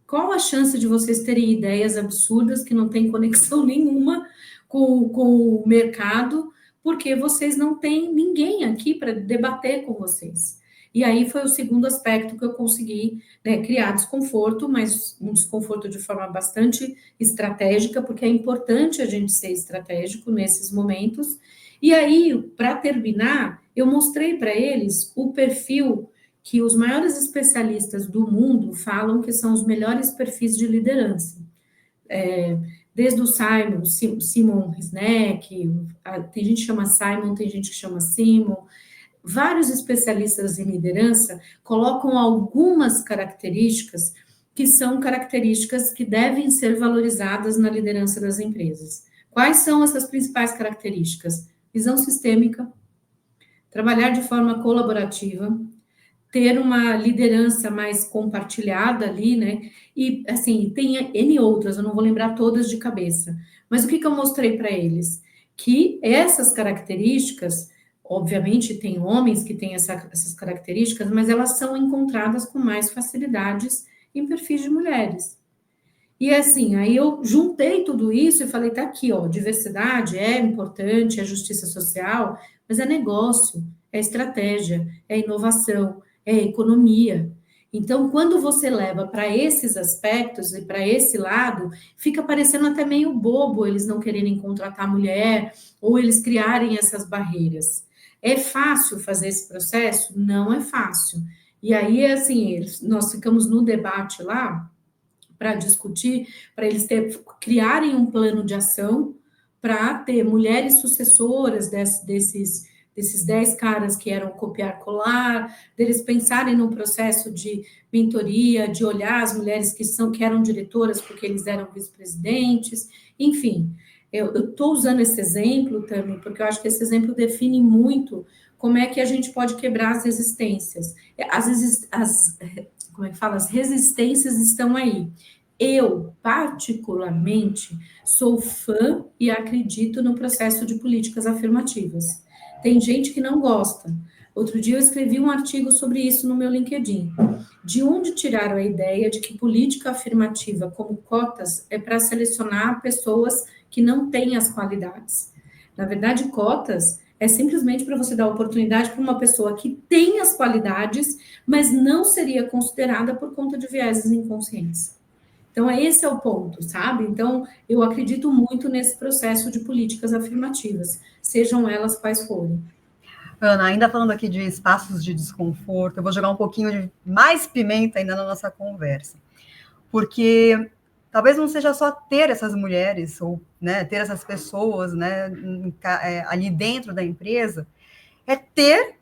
Qual a chance de vocês terem ideias absurdas que não têm conexão nenhuma com o mercado, porque vocês não têm ninguém aqui para debater com vocês? E aí foi o segundo aspecto que eu consegui, né, criar desconforto, mas um desconforto de forma bastante estratégica, porque é importante a gente ser estratégico nesses momentos. E aí, para terminar, eu mostrei para eles o perfil que os maiores especialistas do mundo falam que são os melhores perfis de liderança. Desde o Simon Sinek, tem gente que chama Simon, tem gente que chama Simon, vários especialistas em liderança colocam algumas características que são características que devem ser valorizadas na liderança das empresas. Quais são essas principais características? Visão sistêmica, trabalhar de forma colaborativa, ter uma liderança mais compartilhada ali, né? E, assim, tem N outras, eu não vou lembrar todas de cabeça. Mas o que eu mostrei para eles? Que essas características, obviamente, tem homens que têm essas características, mas elas são encontradas com mais facilidades em perfis de mulheres. E, assim, aí eu juntei tudo isso e falei, tá aqui, ó, diversidade é importante, é justiça social, mas é negócio, é estratégia, é inovação, é economia. Então, quando você leva para esses aspectos e para esse lado, fica parecendo até meio bobo eles não quererem contratar mulher ou eles criarem essas barreiras. É fácil fazer esse processo? Não é fácil. E aí, assim, nós ficamos no debate lá para discutir, para eles criarem um plano de ação para ter mulheres sucessoras desses 10 caras que eram copiar-colar, deles pensarem no processo de mentoria, de olhar as mulheres que eram diretoras porque eles eram vice-presidentes, enfim. Eu estou usando esse exemplo, Tami, porque eu acho que esse exemplo define muito como é que a gente pode quebrar as resistências. Como é que fala? As resistências estão aí. Eu, particularmente, sou fã e acredito no processo de políticas afirmativas. Tem gente que não gosta, Outro dia eu escrevi um artigo sobre isso no meu LinkedIn. De onde tiraram a ideia de que política afirmativa como cotas é para selecionar pessoas que não têm as qualidades? Na verdade, cotas é simplesmente para você dar oportunidade para uma pessoa que tem as qualidades, mas não seria considerada por conta de vieses inconscientes. Então, esse é o ponto, sabe? Então, eu acredito muito nesse processo de políticas afirmativas, sejam elas quais forem. Ana, ainda falando aqui de espaços de desconforto, eu vou jogar um pouquinho de mais pimenta ainda na nossa conversa. Porque talvez não seja só ter essas mulheres, ou né, ter essas pessoas né, ali dentro da empresa, é ter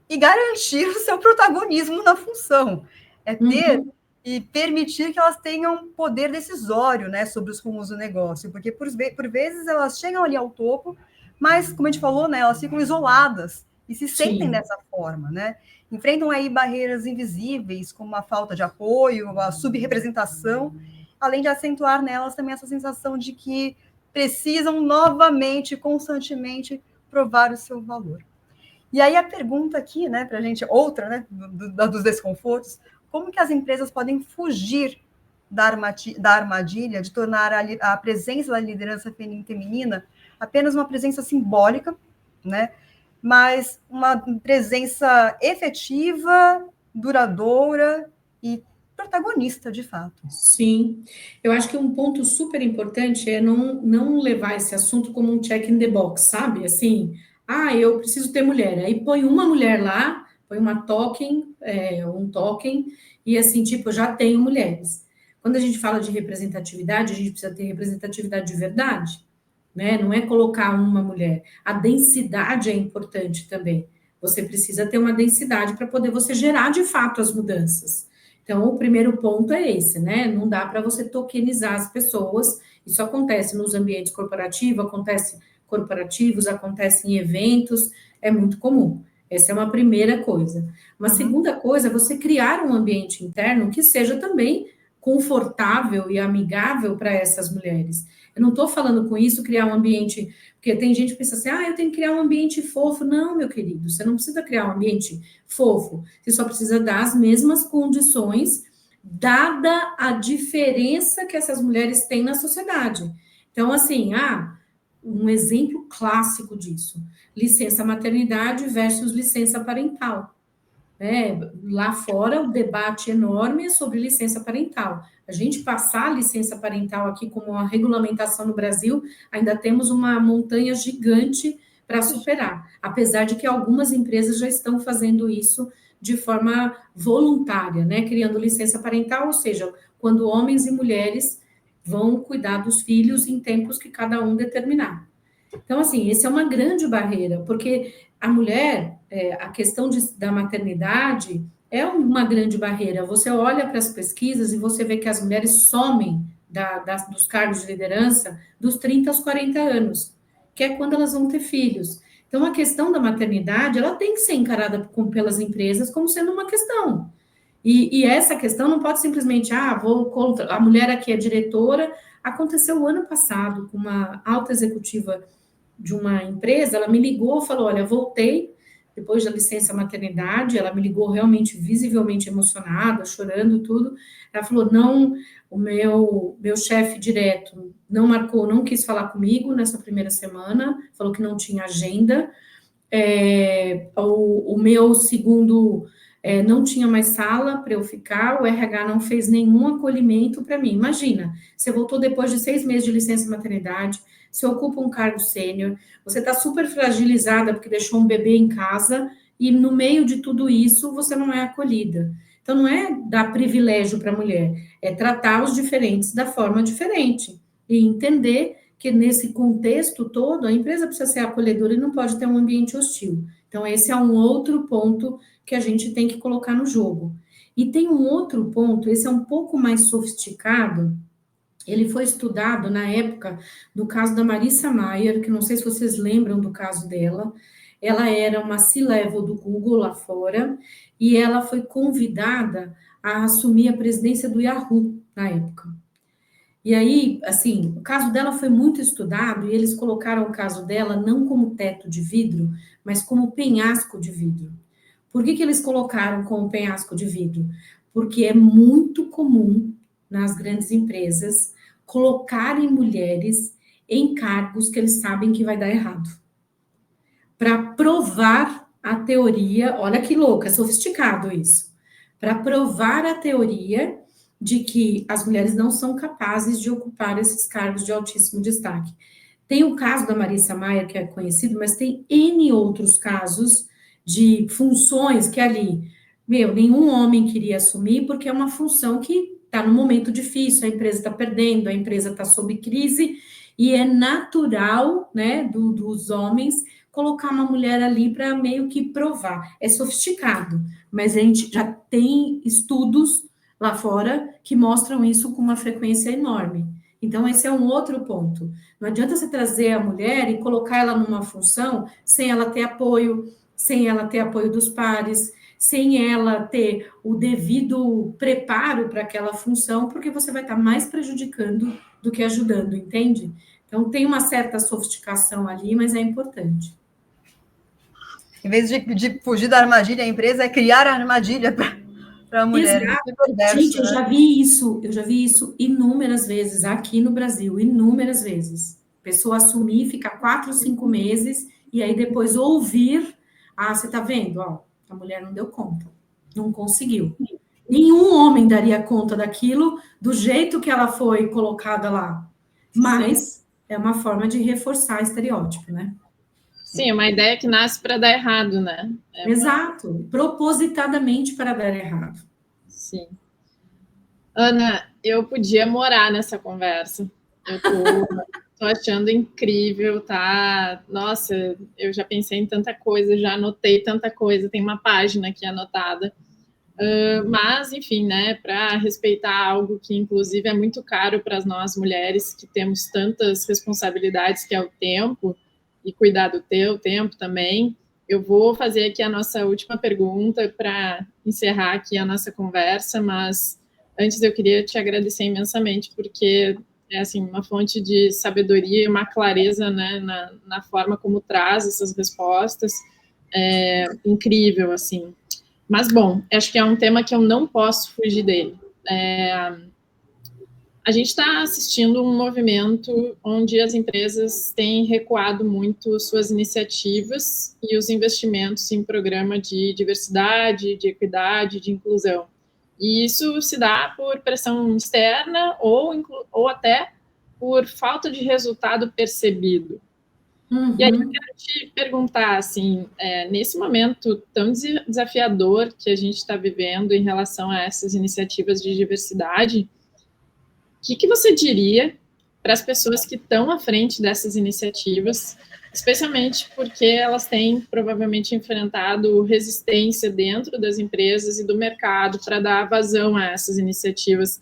e garantir o seu protagonismo na função. É ter e permitir que elas tenham poder decisório né, sobre os rumos do negócio. Porque, por vezes, elas chegam ali ao topo, mas, como a gente falou, né, elas ficam isoladas e se sentem Sim. dessa forma, né? Enfrentam aí barreiras invisíveis, como a falta de apoio, a subrepresentação, além de acentuar nelas também essa sensação de que precisam novamente, constantemente, provar o seu valor. E aí a pergunta aqui, né, para a gente, outra, né, dos desconfortos, como que as empresas podem fugir da armadilha de tornar a presença da liderança feminina apenas uma presença simbólica, né, mas uma presença efetiva, duradoura e protagonista, de fato. Sim, eu acho que um ponto super importante é não levar esse assunto como um check in the box, sabe? Assim, eu preciso ter mulher. Aí põe uma mulher lá, põe uma token, um token, e assim, tipo, eu já tenho mulheres. Quando a gente fala de representatividade, a gente precisa ter representatividade de verdade, né? Não é colocar uma mulher. A densidade é importante também. Você precisa ter uma densidade para poder você gerar de fato as mudanças. Então, o primeiro ponto é esse, né? Não dá para você tokenizar as pessoas. Isso acontece nos ambientes corporativos, acontece em eventos, é muito comum. Essa é uma primeira coisa. Uma segunda coisa é você criar um ambiente interno que seja também confortável e amigável para essas mulheres. Eu não estou falando com isso criar um ambiente, porque tem gente que pensa assim, eu tenho que criar um ambiente fofo. Não, meu querido, você não precisa criar um ambiente fofo, você só precisa dar as mesmas condições, dada a diferença que essas mulheres têm na sociedade. Então, assim, um exemplo clássico disso, licença maternidade versus licença parental. Lá fora, o debate enorme é sobre licença parental. A gente passar a licença parental aqui como uma regulamentação no Brasil, ainda temos uma montanha gigante para superar, apesar de que algumas empresas já estão fazendo isso de forma voluntária, né? Criando licença parental, ou seja, quando homens e mulheres vão cuidar dos filhos em tempos que cada um determinar. Então, assim, essa é uma grande barreira, porque a mulher, a questão da maternidade é uma grande barreira. Você olha para as pesquisas e você vê que as mulheres somem dos cargos de liderança dos 30 aos 40 anos, que é quando elas vão ter filhos. Então, a questão da maternidade, ela tem que ser encarada pelas empresas como sendo uma questão. E essa questão não pode simplesmente, vou contra, a mulher aqui é diretora. Aconteceu o ano passado com uma alta executiva de uma empresa, ela me ligou, falou, olha, voltei depois da licença maternidade, ela me ligou realmente visivelmente emocionada, chorando tudo, ela falou, não, o meu chefe direto não marcou, não quis falar comigo nessa primeira semana, falou que não tinha agenda, o meu segundo não tinha mais sala para eu ficar, o RH não fez nenhum acolhimento para mim. Imagina, você voltou depois de 6 meses de licença maternidade, você ocupa um cargo sênior, você está super fragilizada porque deixou um bebê em casa e no meio de tudo isso você não é acolhida. Então não é dar privilégio para a mulher, é tratar os diferentes da forma diferente e entender que nesse contexto todo a empresa precisa ser acolhedora e não pode ter um ambiente hostil. Então esse é um outro ponto que a gente tem que colocar no jogo. E tem um outro ponto, esse é um pouco mais sofisticado, ele foi estudado na época do caso da Marissa Mayer, que não sei se vocês lembram do caso dela. Ela era uma C-level do Google lá fora, e ela foi convidada a assumir a presidência do Yahoo na época. E aí, assim, o caso dela foi muito estudado, e eles colocaram o caso dela não como teto de vidro, mas como penhasco de vidro. Por que eles colocaram com o penhasco de vidro? Porque é muito comum nas grandes empresas colocarem mulheres em cargos que eles sabem que vai dar errado. Para provar a teoria, olha que louco, é sofisticado isso. Para provar a teoria de que as mulheres não são capazes de ocupar esses cargos de altíssimo destaque. Tem o caso da Marissa Mayer, que é conhecido, mas tem N outros casos de funções que ali, nenhum homem queria assumir, porque é uma função que está num momento difícil, a empresa está perdendo, a empresa está sob crise, e é natural, né, dos homens colocar uma mulher ali para meio que provar. É sofisticado, mas a gente já tem estudos lá fora que mostram isso com uma frequência enorme. Então, esse é um outro ponto. Não adianta você trazer a mulher e colocar ela numa função sem ela ter apoio, sem ela ter apoio dos pares, sem ela ter o devido preparo para aquela função, porque você vai estar mais prejudicando do que ajudando, entende? Então, tem uma certa sofisticação ali, mas é importante. Em vez de fugir da armadilha, a empresa é criar a armadilha para a mulher. Gente, eu já vi isso inúmeras vezes aqui no Brasil, inúmeras vezes. Pessoa assumir, ficar 4, 5 meses, e aí depois ouvir, você tá vendo, ó, a mulher não deu conta, não conseguiu. Nenhum homem daria conta daquilo do jeito que ela foi colocada lá. Mas é uma forma de reforçar estereótipo, né? Sim, uma ideia que nasce para dar errado, né? Exato, propositadamente para dar errado. Sim. Ana, eu podia morar nessa conversa. Eu tô achando incrível, tá? Nossa, eu já pensei em tanta coisa, já anotei tanta coisa, tem uma página aqui anotada. Mas, enfim, né, para respeitar algo que, inclusive, é muito caro para nós mulheres, que temos tantas responsabilidades, que é o tempo, e cuidar do teu tempo também, eu vou fazer aqui a nossa última pergunta para encerrar aqui a nossa conversa, mas antes eu queria te agradecer imensamente, porque é assim, uma fonte de sabedoria e uma clareza, né, na forma como traz essas respostas, incrível, assim. Mas, bom, acho que é um tema que eu não posso fugir dele. A gente está assistindo um movimento onde as empresas têm recuado muito suas iniciativas e os investimentos em programa de diversidade, de equidade, de inclusão. E isso se dá por pressão externa ou até por falta de resultado percebido. Uhum. E aí eu quero te perguntar, assim, nesse momento tão desafiador que a gente está vivendo em relação a essas iniciativas de diversidade, o que você diria para as pessoas que estão à frente dessas iniciativas, especialmente porque elas têm provavelmente enfrentado resistência dentro das empresas e do mercado para dar vazão a essas iniciativas?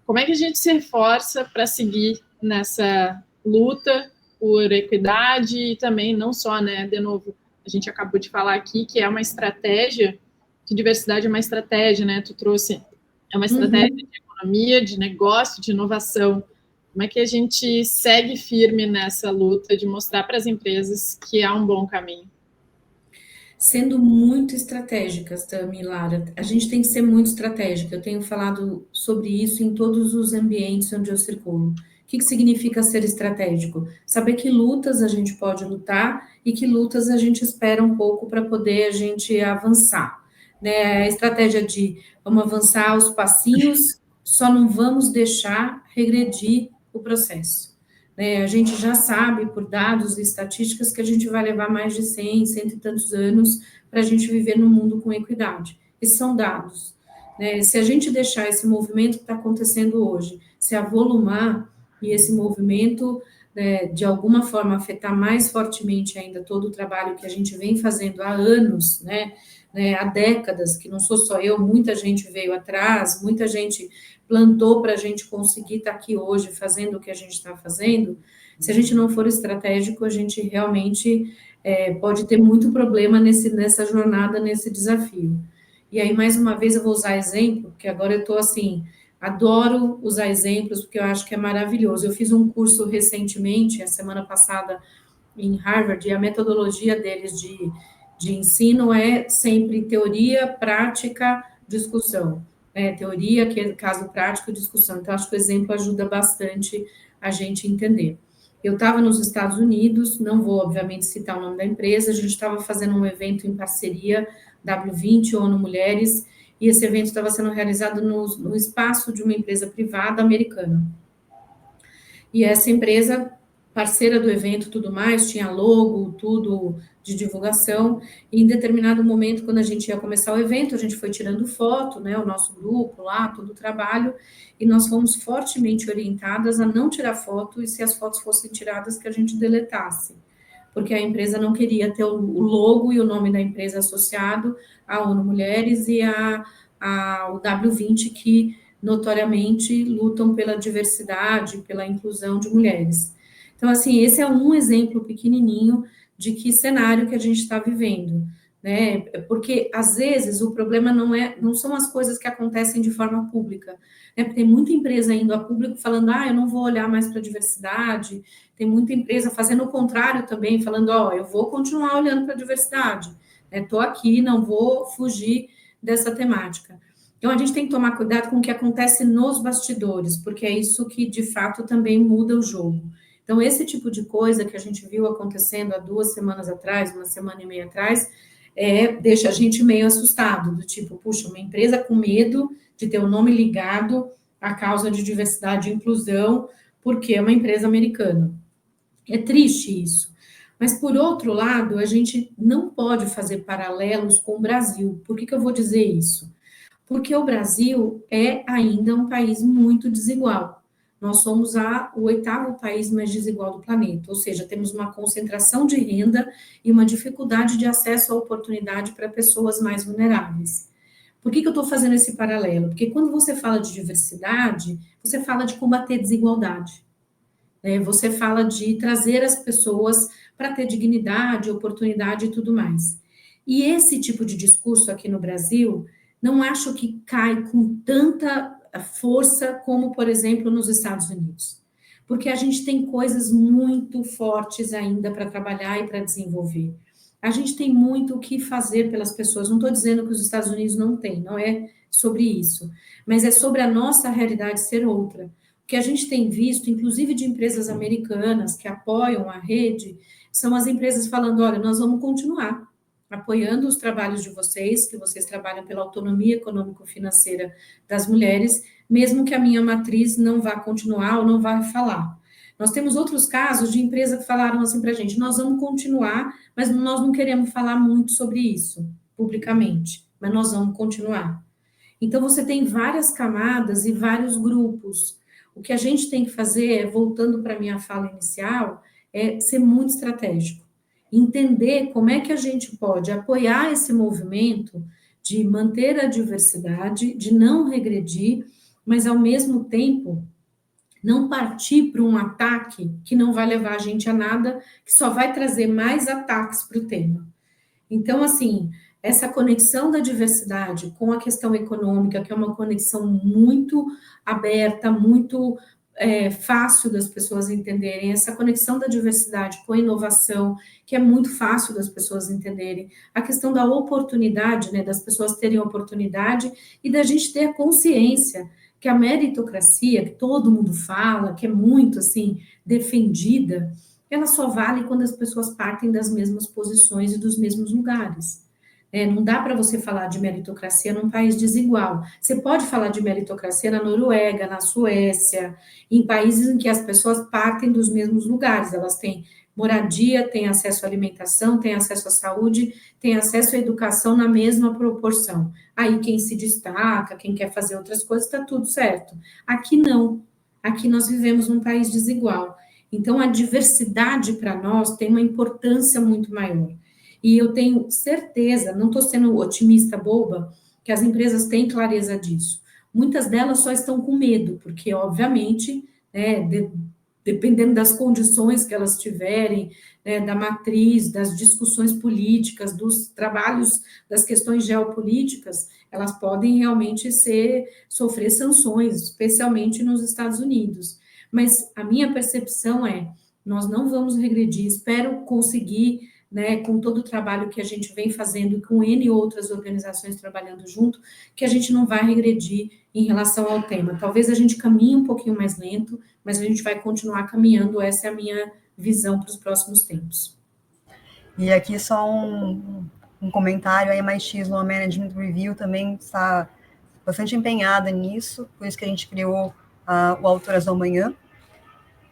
Como é que a gente se reforça para seguir nessa luta por equidade e também não só, né, de novo, a gente acabou de falar aqui que é uma estratégia, que diversidade é uma estratégia, né, tu trouxe, é uma estratégia de economia, de negócio, de inovação. Como é que a gente segue firme nessa luta de mostrar para as empresas que há um bom caminho? Sendo muito estratégicas, Tami, Lara. A gente tem que ser muito estratégica. Eu tenho falado sobre isso em todos os ambientes onde eu circulo. O que significa ser estratégico? Saber que lutas a gente pode lutar e que lutas a gente espera um pouco para poder a gente avançar. Né? A estratégia de vamos avançar aos passinhos, só não vamos deixar regredir o processo. A gente já sabe, por dados e estatísticas, que a gente vai levar mais de 100 e tantos anos para a gente viver num mundo com equidade. Esses são dados. Se a gente deixar esse movimento que está acontecendo hoje se avolumar e esse movimento, de alguma forma, afetar mais fortemente ainda todo o trabalho que a gente vem fazendo há anos, há décadas, que não sou só eu, muita gente veio atrás, muita gente plantou para a gente conseguir estar aqui hoje fazendo o que a gente está fazendo. Se a gente não for estratégico, a gente realmente pode ter muito problema nessa jornada, nesse desafio. E aí, mais uma vez, eu vou usar exemplo, porque agora eu estou assim, adoro usar exemplos, porque eu acho que é maravilhoso. Eu fiz um curso recentemente, a semana passada, em Harvard, e a metodologia deles de ensino é sempre teoria, prática, discussão. Teoria, caso prático, discussão. Então, acho que o exemplo ajuda bastante a gente entender. Eu estava nos Estados Unidos, não vou, obviamente, citar o nome da empresa, a gente estava fazendo um evento em parceria, W20, ONU Mulheres, e esse evento estava sendo realizado no espaço de uma empresa privada americana. E essa empresa, parceira do evento e tudo mais, tinha logo, tudo de divulgação, e em determinado momento, quando a gente ia começar o evento, a gente foi tirando foto, né, o nosso grupo lá, todo o trabalho, e nós fomos fortemente orientadas a não tirar foto, e se as fotos fossem tiradas, que a gente deletasse, porque a empresa não queria ter o logo e o nome da empresa associado à ONU Mulheres e ao W20, que notoriamente lutam pela diversidade, pela inclusão de mulheres. Então, assim, esse é um exemplo pequenininho de que cenário que a gente está vivendo, né? Porque, às vezes, o problema não são as coisas que acontecem de forma pública, né? Porque tem muita empresa indo a público falando, eu não vou olhar mais para a diversidade, tem muita empresa fazendo o contrário também, falando, eu vou continuar olhando para a diversidade, estou aqui, não vou fugir dessa temática. Então, a gente tem que tomar cuidado com o que acontece nos bastidores, porque é isso que, de fato, também muda o jogo. Então, esse tipo de coisa que a gente viu acontecendo há 2 semanas atrás, 1 semana e meia atrás, deixa a gente meio assustado, do tipo, puxa, uma empresa com medo de ter o nome ligado à causa de diversidade e inclusão, porque é uma empresa americana. É triste isso. Mas, por outro lado, a gente não pode fazer paralelos com o Brasil. Por que eu vou dizer isso? Porque o Brasil é ainda um país muito desigual. Nós somos o 8º país mais desigual do planeta, ou seja, temos uma concentração de renda e uma dificuldade de acesso à oportunidade para pessoas mais vulneráveis. Por que eu estou fazendo esse paralelo? Porque quando você fala de diversidade, você fala de combater desigualdade. Você fala de trazer as pessoas para ter dignidade, oportunidade e tudo mais. E esse tipo de discurso aqui no Brasil, não acho que cai com tanta força como, por exemplo, nos Estados Unidos. Porque a gente tem coisas muito fortes ainda para trabalhar e para desenvolver. A gente tem muito o que fazer pelas pessoas. Não estou dizendo que os Estados Unidos não têm, não é sobre isso. Mas é sobre a nossa realidade ser outra. O que a gente tem visto, inclusive de empresas americanas que apoiam a rede, são as empresas falando, olha, nós vamos continuar apoiando os trabalhos de vocês, que vocês trabalham pela autonomia econômico-financeira das mulheres, mesmo que a minha matriz não vá continuar ou não vá falar. Nós temos outros casos de empresas que falaram assim para a gente, nós vamos continuar, mas nós não queremos falar muito sobre isso, publicamente, mas nós vamos continuar. Então, você tem várias camadas e vários grupos. O que a gente tem que fazer, voltando para a minha fala inicial, é ser muito estratégico. Entender como é que a gente pode apoiar esse movimento de manter a diversidade, de não regredir, mas, ao mesmo tempo, não partir para um ataque que não vai levar a gente a nada, que só vai trazer mais ataques para o tema. Então, assim, essa conexão da diversidade com a questão econômica, que é uma conexão muito aberta, muito fácil das pessoas entenderem, essa conexão da diversidade com a inovação, que é muito fácil das pessoas entenderem, a questão da oportunidade, né, das pessoas terem oportunidade e da gente ter consciência que a meritocracia, que todo mundo fala, que é muito, assim, defendida, ela só vale quando as pessoas partem das mesmas posições e dos mesmos lugares. Não dá para você falar de meritocracia num país desigual. Você pode falar de meritocracia na Noruega, na Suécia, em países em que as pessoas partem dos mesmos lugares. Elas têm moradia, têm acesso à alimentação, têm acesso à saúde, têm acesso à educação na mesma proporção. Aí quem se destaca, quem quer fazer outras coisas, está tudo certo. Aqui não. Aqui nós vivemos num país desigual. Então, a diversidade para nós tem uma importância muito maior. E eu tenho certeza, não estou sendo otimista boba, que as empresas têm clareza disso. Muitas delas só estão com medo, porque, obviamente, dependendo das condições que elas tiverem, da matriz, das discussões políticas, dos trabalhos, das questões geopolíticas, elas podem realmente sofrer sanções, especialmente nos Estados Unidos. Mas a minha percepção nós não vamos regredir, espero conseguir né, com todo o trabalho que a gente vem fazendo, com N outras organizações trabalhando junto, que a gente não vai regredir em relação ao tema. Talvez a gente caminhe um pouquinho mais lento, mas a gente vai continuar caminhando, essa é a minha visão para os próximos tempos. E aqui só um comentário, a MIT Sloan Management Review também está bastante empenhada nisso, por isso que a gente criou o Autoras do Amanhã,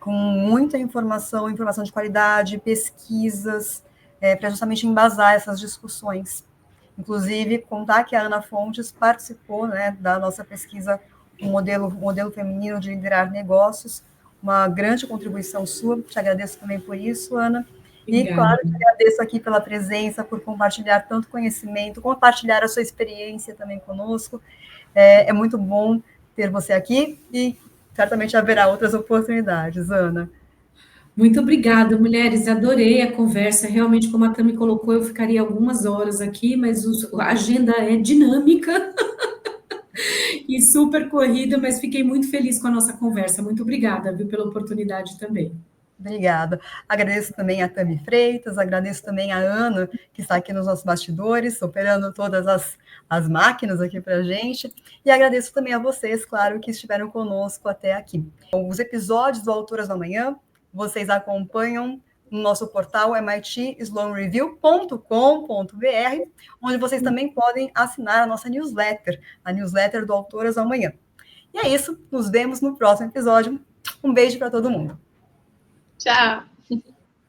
com muita informação de qualidade, pesquisas, para justamente embasar essas discussões. Inclusive, contar que a Ana Fontes participou, né, da nossa pesquisa, o modelo feminino de liderar negócios, uma grande contribuição sua, te agradeço também por isso, Ana. Obrigada. E, claro, te agradeço aqui pela presença, por compartilhar tanto conhecimento, compartilhar a sua experiência também conosco. É muito bom ter você aqui e certamente haverá outras oportunidades, Ana. Muito obrigada, mulheres. Adorei a conversa. Realmente, como a Tami colocou, eu ficaria algumas horas aqui, mas a agenda é dinâmica e super corrida, mas fiquei muito feliz com a nossa conversa. Muito obrigada, viu, pela oportunidade também. Obrigada. Agradeço também a Tami Freitas, agradeço também a Ana, que está aqui nos nossos bastidores, operando todas as máquinas aqui para a gente. E agradeço também a vocês, claro, que estiveram conosco até aqui. Os episódios do Autoras do Amanhã, vocês acompanham no nosso portal mitsloanreview.com.br, onde vocês também podem assinar a nossa newsletter, a newsletter do Autoras do Amanhã. E é isso, nos vemos no próximo episódio. Um beijo para todo mundo. Tchau!